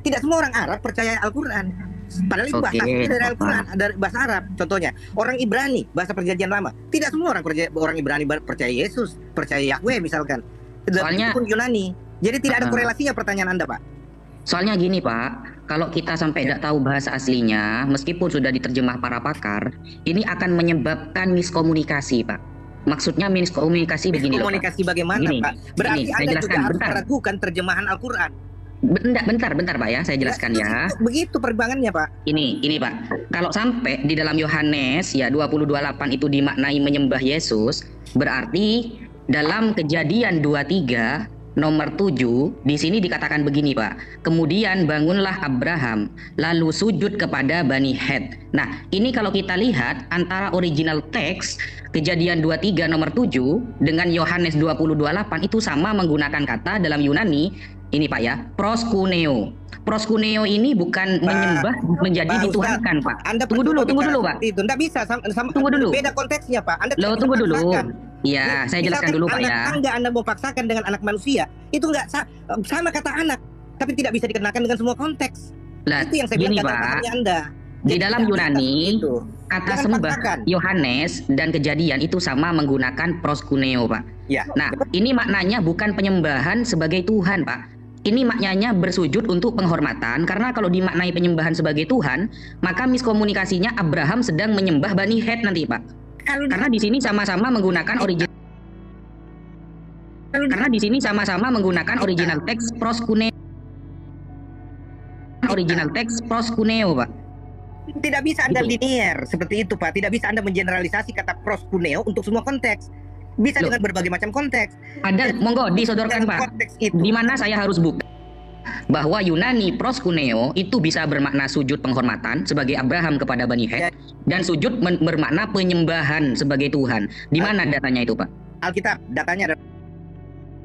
Tidak semua orang Arab percaya Al-Quran. Padahal itu bahasa asli dari Al-Quran, dari bahasa Arab. Contohnya, orang Ibrani, bahasa Perjanjian Lama. Tidak semua orang Ibrani percaya Yesus, percaya Yahweh misalkan. Soalnya pun Yunani. Jadi tidak ada korelasinya pertanyaan Anda, Pak. Soalnya gini Pak, kalau kita sampai tidak tahu bahasa aslinya, meskipun sudah diterjemah para pakar, ini akan menyebabkan miskomunikasi Pak. Maksudnya miskomunikasi begini loh. Miskomunikasi bagaimana Pak? Berarti Anda juga harus meragukan terjemahan Al-Quran. Bentar Pak ya, saya jelaskan ya. Begitu perkembangannya Pak. Ini Pak, kalau sampai di dalam Yohanes ya 20:28 itu dimaknai menyembah Yesus, berarti dalam Kejadian 23 nomor 7 di sini dikatakan begini Pak. Kemudian bangunlah Abraham lalu sujud kepada Bani Het. Nah, ini kalau kita lihat antara original teks Kejadian 23 nomor 7 dengan Yohanes 20:28 itu sama menggunakan kata dalam Yunani ini Pak ya, proskuneo. Proskuneo ini bukan menyembah menjadi dituhankan Pak. Tunggu dulu Pak. Itu enggak bisa tunggu dulu. Beda konteksnya Pak. Anda tunggu dulu. Iya, saya jelaskan dulu Pak ya. Anak tangga Anda mau paksakan dengan anak manusia, itu enggak sama kata anak, tapi tidak bisa dikenakan dengan semua konteks. Itu yang saya bilang kata Anda. Di dalam Yunani, kata sembah Yohanes dan Kejadian itu sama menggunakan proskuneo Pak. Ya. Nah, ini maknanya bukan penyembahan sebagai Tuhan Pak. Ini maknanya bersujud untuk penghormatan, karena kalau dimaknai penyembahan sebagai Tuhan, maka miskomunikasinya Abraham sedang menyembah Bani Het nanti Pak. Karena di sini sama-sama menggunakan original. Karena di sini sama-sama menggunakan original teks proskuneo. Original teks proskuneo Pak. Tidak bisa Anda linear seperti itu Pak. Tidak bisa Anda mengeneralisasi kata proskuneo untuk semua konteks. Bisa dengan berbagai macam konteks. Ada, monggo disodorkan Pak. Di mana saya harus bukti bahwa Yunani proskuneo itu bisa bermakna sujud penghormatan sebagai Abraham kepada Bani Het, dan sujud bermakna penyembahan sebagai Tuhan. Di mana datanya itu Pak? Alkitab, datanya adalah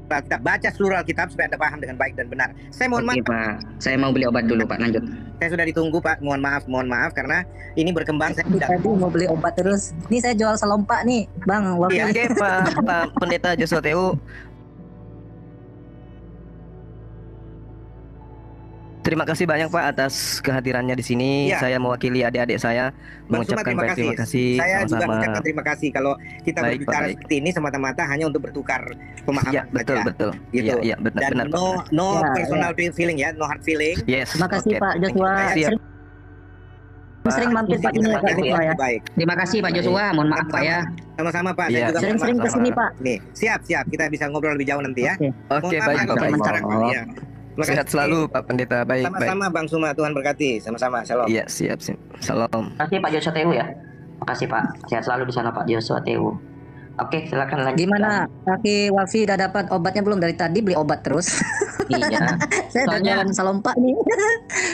Alkitab. Baca seluruh Alkitab supaya Anda paham dengan baik dan benar. Saya mohon Oke, maaf. Pak. Saya mau beli obat dulu, Pak. Lanjut. Saya sudah ditunggu, Pak. Mohon maaf karena ini berkembang. Saya tidak. Tadi mau beli obat terus. Ini saya jual selompak nih, Bang. Wafi. Iya. Oke, Pak Pendeta Joshua Teu. Terima kasih banyak Pak atas kehadirannya di sini. Ya. Saya mewakili adik-adik saya Bang Suma, mengucapkan banyak terima kasih. Saya juga Sama-sama. mengucapkan terima kasih kalau kita Baik, berbicara Pak, baik. seperti ini semata-mata hanya untuk bertukar pemahaman Ya, betul, saja. betul. Gitu. Iya, iya, benar, Dan benar, Pak. no Ya, personal feeling ya, no hard feeling. Yes. Terima kasih oke. Pak Joshua. Siap. Sering mampir Pak ini ya Pak Joshua ya. Baik. Terima kasih Pak Joshua. Mohon maaf Pak ya. Sama-sama Pak. Iya. Saya juga Sering-sering mohon ke sini maaf. Pak. Nih, siap. Kita bisa ngobrol lebih jauh nanti ya. Oke. Oke, Mohon maaf baik, kalau Pak. bicara, Baik. ya. Terima Sehat kasih. selalu Pak Pendeta. Baik, baik. Sama-sama Bang Suma, Tuhan berkati. Sama-sama. Shalom. Iya, siap. Salam. Terima kasih Pak Joshua Teu ya. Makasih Pak. Sehat selalu di sana Pak Joshua Teu. Oke, silakan lanjut. Gimana? Kaki Wafi udah dapat obatnya belum? Dari tadi beli obat terus. Iya. Saya udah Soalnya- jalan selompak nih.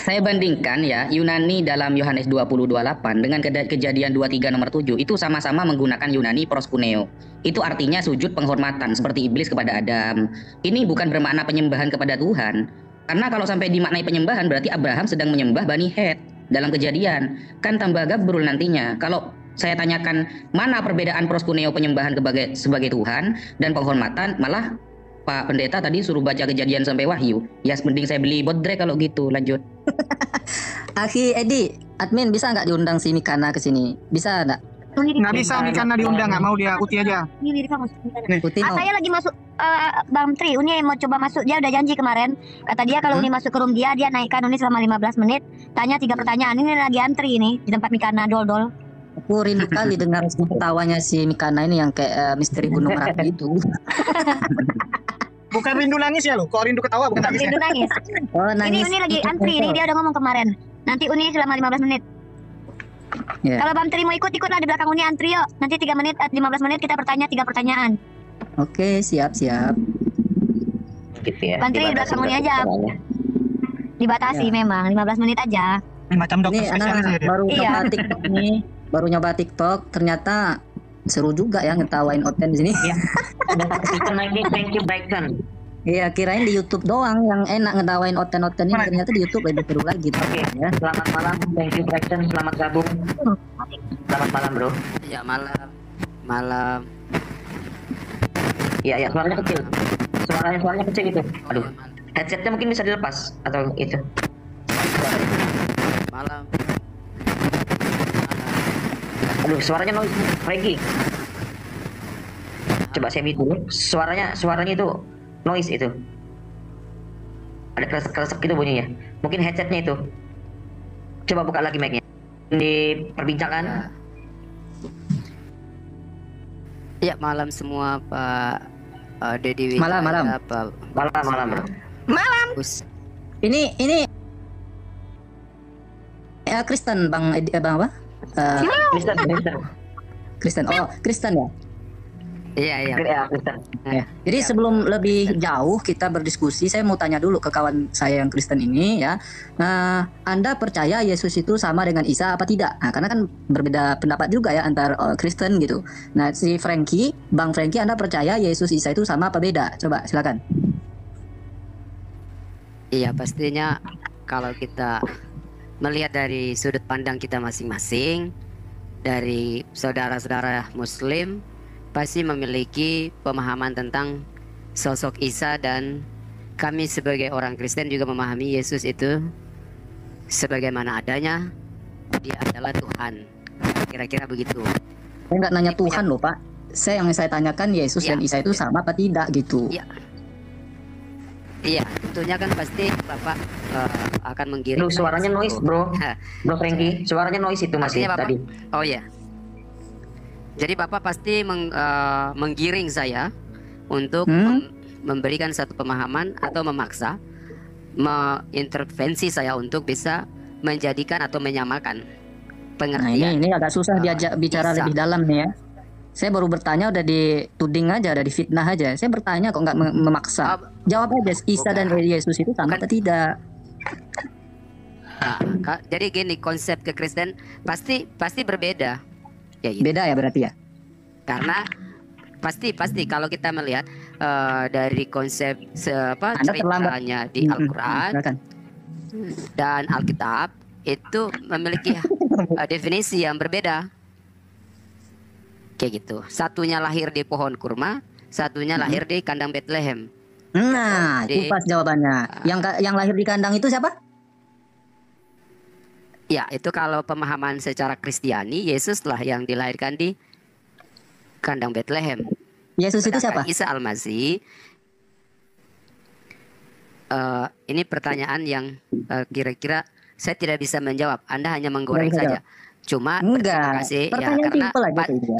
Saya bandingkan ya Yunani dalam Yohanes 20:28 dengan kejadian 23 nomor 7 itu sama-sama menggunakan Yunani proskuneo. Itu artinya sujud penghormatan seperti iblis kepada Adam. Ini bukan bermakna penyembahan kepada Tuhan. Karena kalau sampai dimaknai penyembahan berarti Abraham sedang menyembah Bani Het dalam kejadian. Kan tambah gabrul nantinya. Kalau saya tanyakan mana perbedaan proskuneo penyembahan sebagai Tuhan dan penghormatan, malah Pak Pendeta tadi suruh baca kejadian sampai Wahyu. Ya mending saya beli bodre kalau gitu. Lanjut. Aki Edi, admin bisa nggak diundang si Mikana ke sini? Bisa nggak? Nggak bisa nih karena diundang, nggak mau dia Uti aja. Ini Rifa masuk. Putih mau. Saya lagi masuk Bang Tri, Uni mau coba masuk, dia udah janji kemarin. Kata dia kalau Uni masuk ke room dia naikkan Uni selama 15 menit, tanya 3 pertanyaan. Ini lagi antri ini di tempat Mikana dol-dol. Aku rindu kali dengar ketawanya si Mikana ini yang kayak misteri Gunung Merapi itu. Bukan rindu nangis ya lo? Kok rindu ketawa bukan nangis ya? Rindu nangis. Oh, Ini nangis. Uni lagi antri, ini dia udah ngomong kemarin. Nanti Uni selama 15 menit. Ya. Kalau Bang Tri mau ikutlah di belakang Uni antri yuk. Nanti 3 menit, 15 menit kita bertanya 3 pertanyaan. Oke, siap. Gitu ya. Bang Tri di belakang Uni aja. Dibatasi memang 15 menit aja. Ini macam dokter Ini spesialis anak ya dia. baru Iya. nyoba TikTok nih. Baru nyoba TikTok, ternyata seru juga ya ngetawain Oten di sini. Ada satu season lagi, thank you Brighton. Iya, kirain di YouTube doang yang enak ngetawain Oten ini, ternyata di YouTube lebih seru lagi. Oke, Ya. selamat malam, thank you Brighton, selamat gabung. Selamat malam bro. Ya malam. Iya, suaranya kecil. Suaranya kecil gitu. Aduh, headsetnya mungkin bisa dilepas atau itu. Malam. Aduh, suaranya noise, Frankie. Coba saya mute dulu. Suaranya itu noise itu. Ada kresek-kresek gitu bunyinya. Mungkin headsetnya itu. Coba buka lagi mic-nya. Di perbincangan. Ya malam semua Pak Dedi Wijaya. Malam. Pak Malam bro. Gus. Ini Kristen Bang Bang apa? Kristen. Kristen. Oh, Kristen ya. Iya. Ya, Kristen. Ya. Jadi sebelum lebih jauh kita berdiskusi, saya mau tanya dulu ke kawan saya yang Kristen ini ya. Anda percaya Yesus itu sama dengan Isa apa tidak? Nah, karena kan berbeda pendapat juga ya antar Kristen gitu. Nah, si Frankie, Bang Frankie, Anda percaya Yesus Isa itu sama apa beda? Coba silakan. Iya pastinya kalau kita melihat dari sudut pandang kita masing-masing, dari saudara-saudara Muslim pasti memiliki pemahaman tentang sosok Isa, dan kami sebagai orang Kristen juga memahami Yesus itu sebagaimana adanya, dia adalah Tuhan. Kira-kira begitu. Saya nggak nanya Tuhan loh Pak. Yang saya tanyakan Yesus Ya. dan Isa itu sama apa tidak gitu. Ya. Iya, tentunya kan pasti Bapak akan menggiring. Lu suaranya noise bro. Bro Frankie, suaranya noise itu masih Artinya Bapak, tadi. oh ya. Jadi Bapak pasti menggiring saya untuk memberikan satu pemahaman atau memaksa, mengintervensi saya untuk bisa menjadikan atau menyamakan Nah pengertian. ini agak susah diajak bicara Isa. lebih dalam nih ya. Saya baru bertanya udah dituding aja, udah difitnah aja. Saya bertanya kok nggak memaksa. Jawab aja, Isa dan Yesus itu sama atau tidak? Nah, jadi gini, konsep kekristen pasti berbeda. Ya, gitu. Beda ya berarti ya? Karena Pasti kalau kita melihat dari konsep Anda terlambat. ceritanya di Al-Quran Silakan. dan Alkitab itu memiliki definisi yang berbeda. Kayak gitu. Satunya lahir di pohon kurma, satunya lahir di kandang Bethlehem. Nah, itu pas jawabannya. Yang lahir di kandang itu siapa? Ya, itu kalau pemahaman secara Kristiani, Yesus lah yang dilahirkan di kandang Bethlehem. Yesus itu siapa? Isa Al-Masih. Ini pertanyaan yang kira-kira saya tidak bisa menjawab. Anda hanya menggoreng Nggak bisa saja. Cuma Enggak. berterima kasih ya Pertanyaan karena simpel aja kayak gitu ya.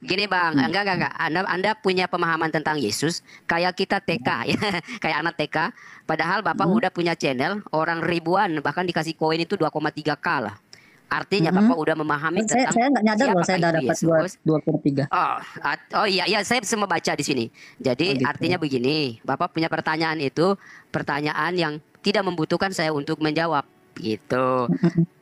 gini bang, enggak. Anda punya pemahaman tentang Yesus kayak kita TK ya, kayak anak TK. Padahal Bapak udah punya channel orang ribuan bahkan dikasih koin itu 2,3K lah. Artinya Bapak udah memahami tentang Saya nggak nyadar loh, saya udah siapakah dapat itu Yesus. 2,3. Oh iya, saya semua baca di sini. Jadi gitu. artinya begini, Bapak punya pertanyaan itu pertanyaan yang tidak membutuhkan saya untuk menjawab gitu.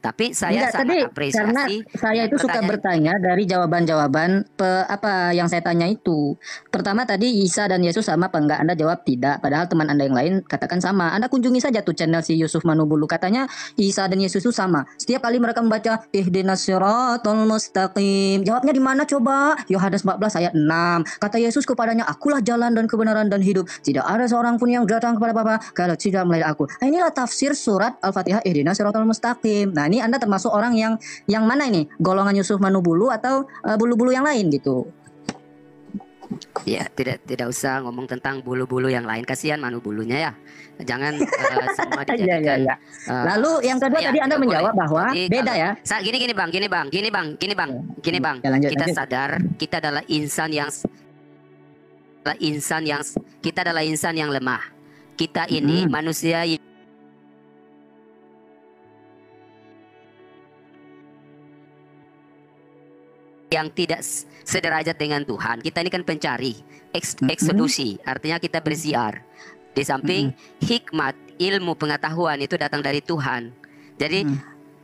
Tapi saya Enggak, sangat karena apresiasi saya itu suka bertanya dari jawaban-jawaban apa yang saya tanya itu. Pertama tadi Isa dan Yesus sama apa enggak? Anda jawab tidak. Padahal teman Anda yang lain katakan sama. Anda kunjungi saja tuh channel si Yusuf Manubulu. Katanya Isa dan Yesus itu sama. Setiap kali mereka membaca ihdinas siratal mustaqim. Jawabnya di mana coba? Yohanes 14 ayat 6. Kata Yesus kepadanya, "Akulah jalan dan kebenaran dan hidup. Tidak ada seorang pun yang datang kepada Bapa kalau tidak melalui aku." Nah, inilah tafsir surat Al-Fatihah ihdinas siratal mustaqim. Nah, ini Anda termasuk orang yang mana ini? Golongan Yusuf Manubulu atau bulu-bulu yang lain gitu? Ya, tidak usah ngomong tentang bulu-bulu yang lain. Kasihan Manubulunya ya. Jangan semua dijadikan. Iya. Lalu yang kedua tadi Anda menjawab bahwa Jadi, beda ya. Gini bang. Ya, lanjut. Kita sadar kita adalah insan yang lemah. Kita ini manusia yang tidak sederajat dengan Tuhan. Kita ini kan pencari, eksedusi, artinya kita bersiar. Di samping hikmat, ilmu, pengetahuan itu datang dari Tuhan. Jadi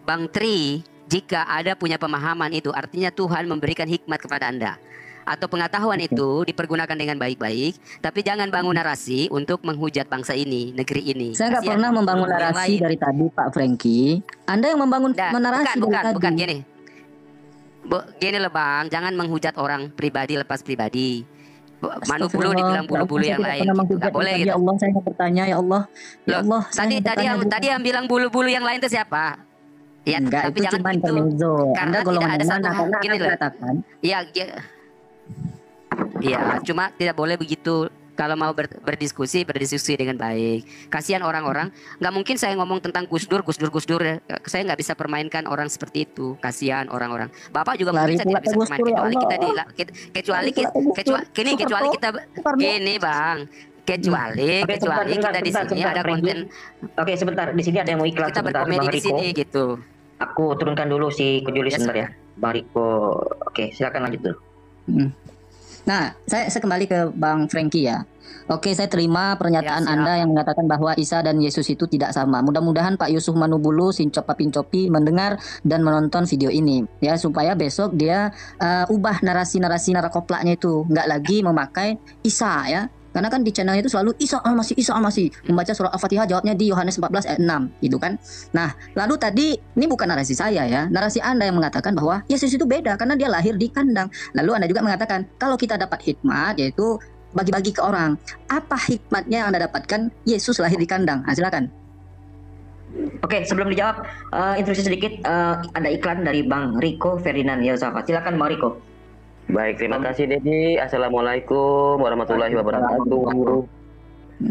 Bang Tri, jika ada punya pemahaman itu, artinya Tuhan memberikan hikmat kepada Anda. Atau pengetahuan itu dipergunakan dengan baik-baik, tapi jangan bangun narasi untuk menghujat bangsa ini, negeri ini. Saya nggak pernah membangun narasi dari tadi, Pak Franky. Anda yang membangun narasi dari tadi. Bukan gini. Gini loh bang, jangan menghujat orang pribadi lepas pribadi. Manubulu dibilang bulu-bulu yang lain, nggak boleh gitu. Ya Allah, saya mau bertanya, ya Allah. Ya Allah. Tadi yang bilang bulu-bulu yang lain itu siapa? Ya, enggak, tapi itu jangan cuma itu. intermezzo. Karena Anda golongan tidak ada mana? satu Karena gini Anda loh. katakan. Ya, cuma tidak boleh begitu. Kalau mau berdiskusi dengan baik. Kasihan orang-orang. Nggak mungkin saya ngomong tentang Gus Dur. Saya nggak bisa permainkan orang seperti itu. Kasihan orang-orang. Bapak juga mungkin saya tidak bisa permainkan kecuali kita gini bang. Kecuali kita di sini ada konten. Oke, sebentar. Di sini ada yang mau iklan. Kita berkomedi di sini gitu. Aku turunkan dulu si Julius sebentar ya, Bang Riko. Oke, silakan lanjut dulu. Nah, saya kembali ke Bang Franky ya. Oke, saya terima pernyataan Anda yang mengatakan bahwa Isa dan Yesus itu tidak sama. Mudah-mudahan Pak Yusuf Manubulu, Sincop Papincopi mendengar dan menonton video ini ya, supaya besok dia ubah narasi-narasi narakoplaknya itu, nggak lagi memakai Isa ya. Karena kan di channelnya itu selalu Isa Al-Masih. Membaca surah Al-Fatihah jawabnya di Yohanes 14 ayat 6 gitu kan. Nah, lalu tadi ini bukan narasi saya ya. Narasi Anda yang mengatakan bahwa Yesus itu beda karena dia lahir di kandang. Lalu Anda juga mengatakan kalau kita dapat hikmat yaitu bagi-bagi ke orang. Apa hikmatnya yang Anda dapatkan Yesus lahir di kandang? Nah, silakan. Oke, sebelum dijawab, introduksi sedikit, ada iklan dari Bang Riko Ferdinand Yosafat. Silakan Bang Riko. Baik, terima kasih Dedi. Assalamualaikum warahmatullahi wabarakatuh.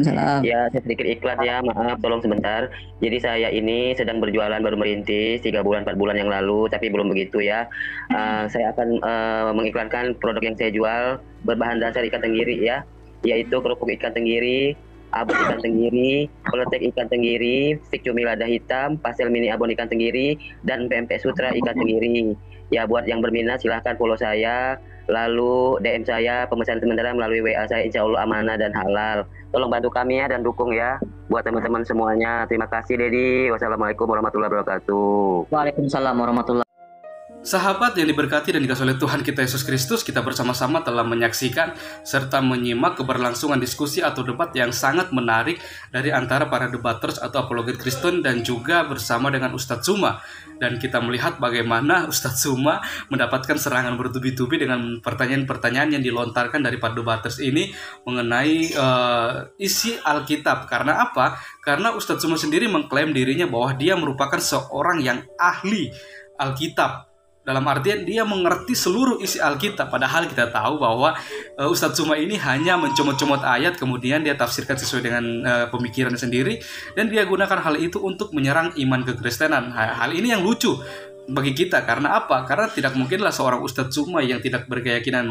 Salam. Ya, saya sedikit iklan ya, maaf, tolong sebentar. Jadi saya ini sedang berjualan, baru merintis 3 bulan 4 bulan yang lalu, tapi belum begitu ya. Saya akan mengiklankan produk yang saya jual berbahan dasar ikan tenggiri ya, yaitu kerupuk ikan tenggiri, abon ikan tenggiri, peletek ikan tenggiri, stik cumi lada hitam, pastel mini abon ikan tenggiri, dan pempek sutra ikan tenggiri. Ya, buat yang berminat silahkan follow saya, lalu DM saya pemesanan sementara melalui WA saya, insya Allah amanah dan halal. Tolong bantu kami ya dan dukung ya buat teman-teman semuanya. Terima kasih Dedi. Wassalamualaikum warahmatullahi wabarakatuh. Waalaikumsalam warahmatullahi. Sahabat yang diberkati dan dikasihi oleh Tuhan kita Yesus Kristus, kita bersama-sama telah menyaksikan serta menyimak keberlangsungan diskusi atau debat yang sangat menarik dari antara para debaters atau apologet Kristen dan juga bersama dengan Ustadz Suma. Dan kita melihat bagaimana Ustadz Suma mendapatkan serangan bertubi-tubi dengan pertanyaan-pertanyaan yang dilontarkan dari para debaters ini mengenai isi Alkitab. Karena apa? Karena Ustadz Suma sendiri mengklaim dirinya bahwa dia merupakan seorang yang ahli Alkitab. Dalam artian dia mengerti seluruh isi Alkitab. Padahal kita tahu bahwa Ustadz Suma ini hanya mencomot-comot ayat, kemudian dia tafsirkan sesuai dengan pemikirannya sendiri, dan dia gunakan hal itu untuk menyerang iman kekristenan. Hal ini yang lucu bagi kita. Karena apa? Karena tidak mungkinlah seorang Ustadz Suma yang tidak berkeyakinan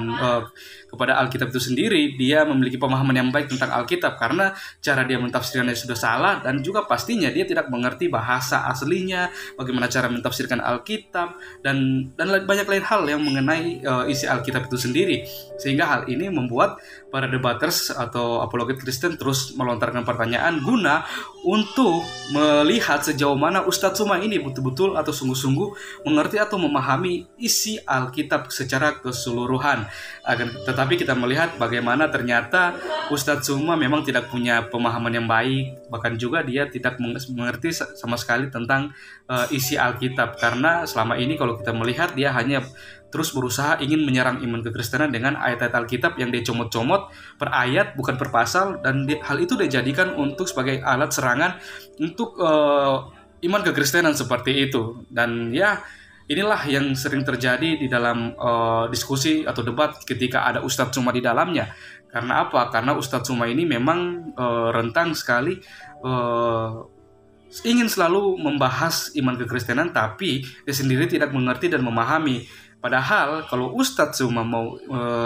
kepada Alkitab itu sendiri, dia memiliki pemahaman yang baik tentang Alkitab, karena cara dia mentafsirkannya sudah salah, dan juga pastinya dia tidak mengerti bahasa aslinya, bagaimana cara mentafsirkan Alkitab, dan banyak lain hal yang mengenai isi Alkitab itu sendiri. Sehingga hal ini membuat para debaters atau apologet Kristen terus melontarkan pertanyaan guna untuk melihat sejauh mana Ustadz Suma ini betul-betul atau sungguh-sungguh mengerti atau memahami isi Alkitab secara keseluruhan. Tetapi kita melihat bagaimana ternyata Ustadz Suma memang tidak punya pemahaman yang baik, bahkan juga dia tidak mengerti sama sekali tentang isi Alkitab. Karena selama ini kalau kita melihat dia hanya terus berusaha ingin menyerang iman kekristenan dengan ayat-ayat Alkitab yang dia comot-comot per ayat bukan per pasal, dan hal itu dijadikan untuk sebagai alat serangan untuk iman kekristenan seperti itu. Dan ya, inilah yang sering terjadi di dalam diskusi atau debat ketika ada Ustadz Suma di dalamnya. Karena apa? Karena Ustadz Suma ini memang rentang sekali ingin selalu membahas iman kekristenan, tapi dia sendiri tidak mengerti dan memahami. Padahal kalau Ustadz Suma mau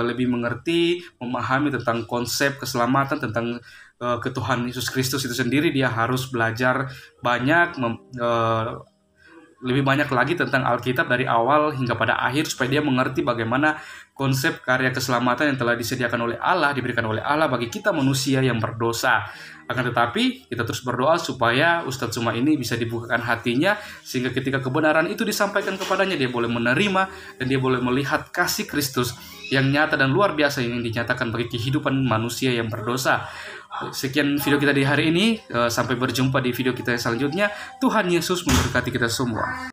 lebih mengerti, memahami tentang konsep keselamatan, tentang ketuhanan Yesus Kristus itu sendiri, dia harus belajar banyak, lebih banyak lagi tentang Alkitab dari awal hingga pada akhir, supaya dia mengerti bagaimana konsep karya keselamatan yang telah disediakan oleh Allah, diberikan oleh Allah bagi kita manusia yang berdosa. Akan tetapi kita terus berdoa supaya Ustadz Suma ini bisa dibukakan hatinya, sehingga ketika kebenaran itu disampaikan kepadanya, dia boleh menerima dan dia boleh melihat kasih Kristus yang nyata dan luar biasa yang dinyatakan bagi kehidupan manusia yang berdosa. Sekian video kita di hari ini, sampai berjumpa di video kita yang selanjutnya. Tuhan Yesus memberkati kita semua.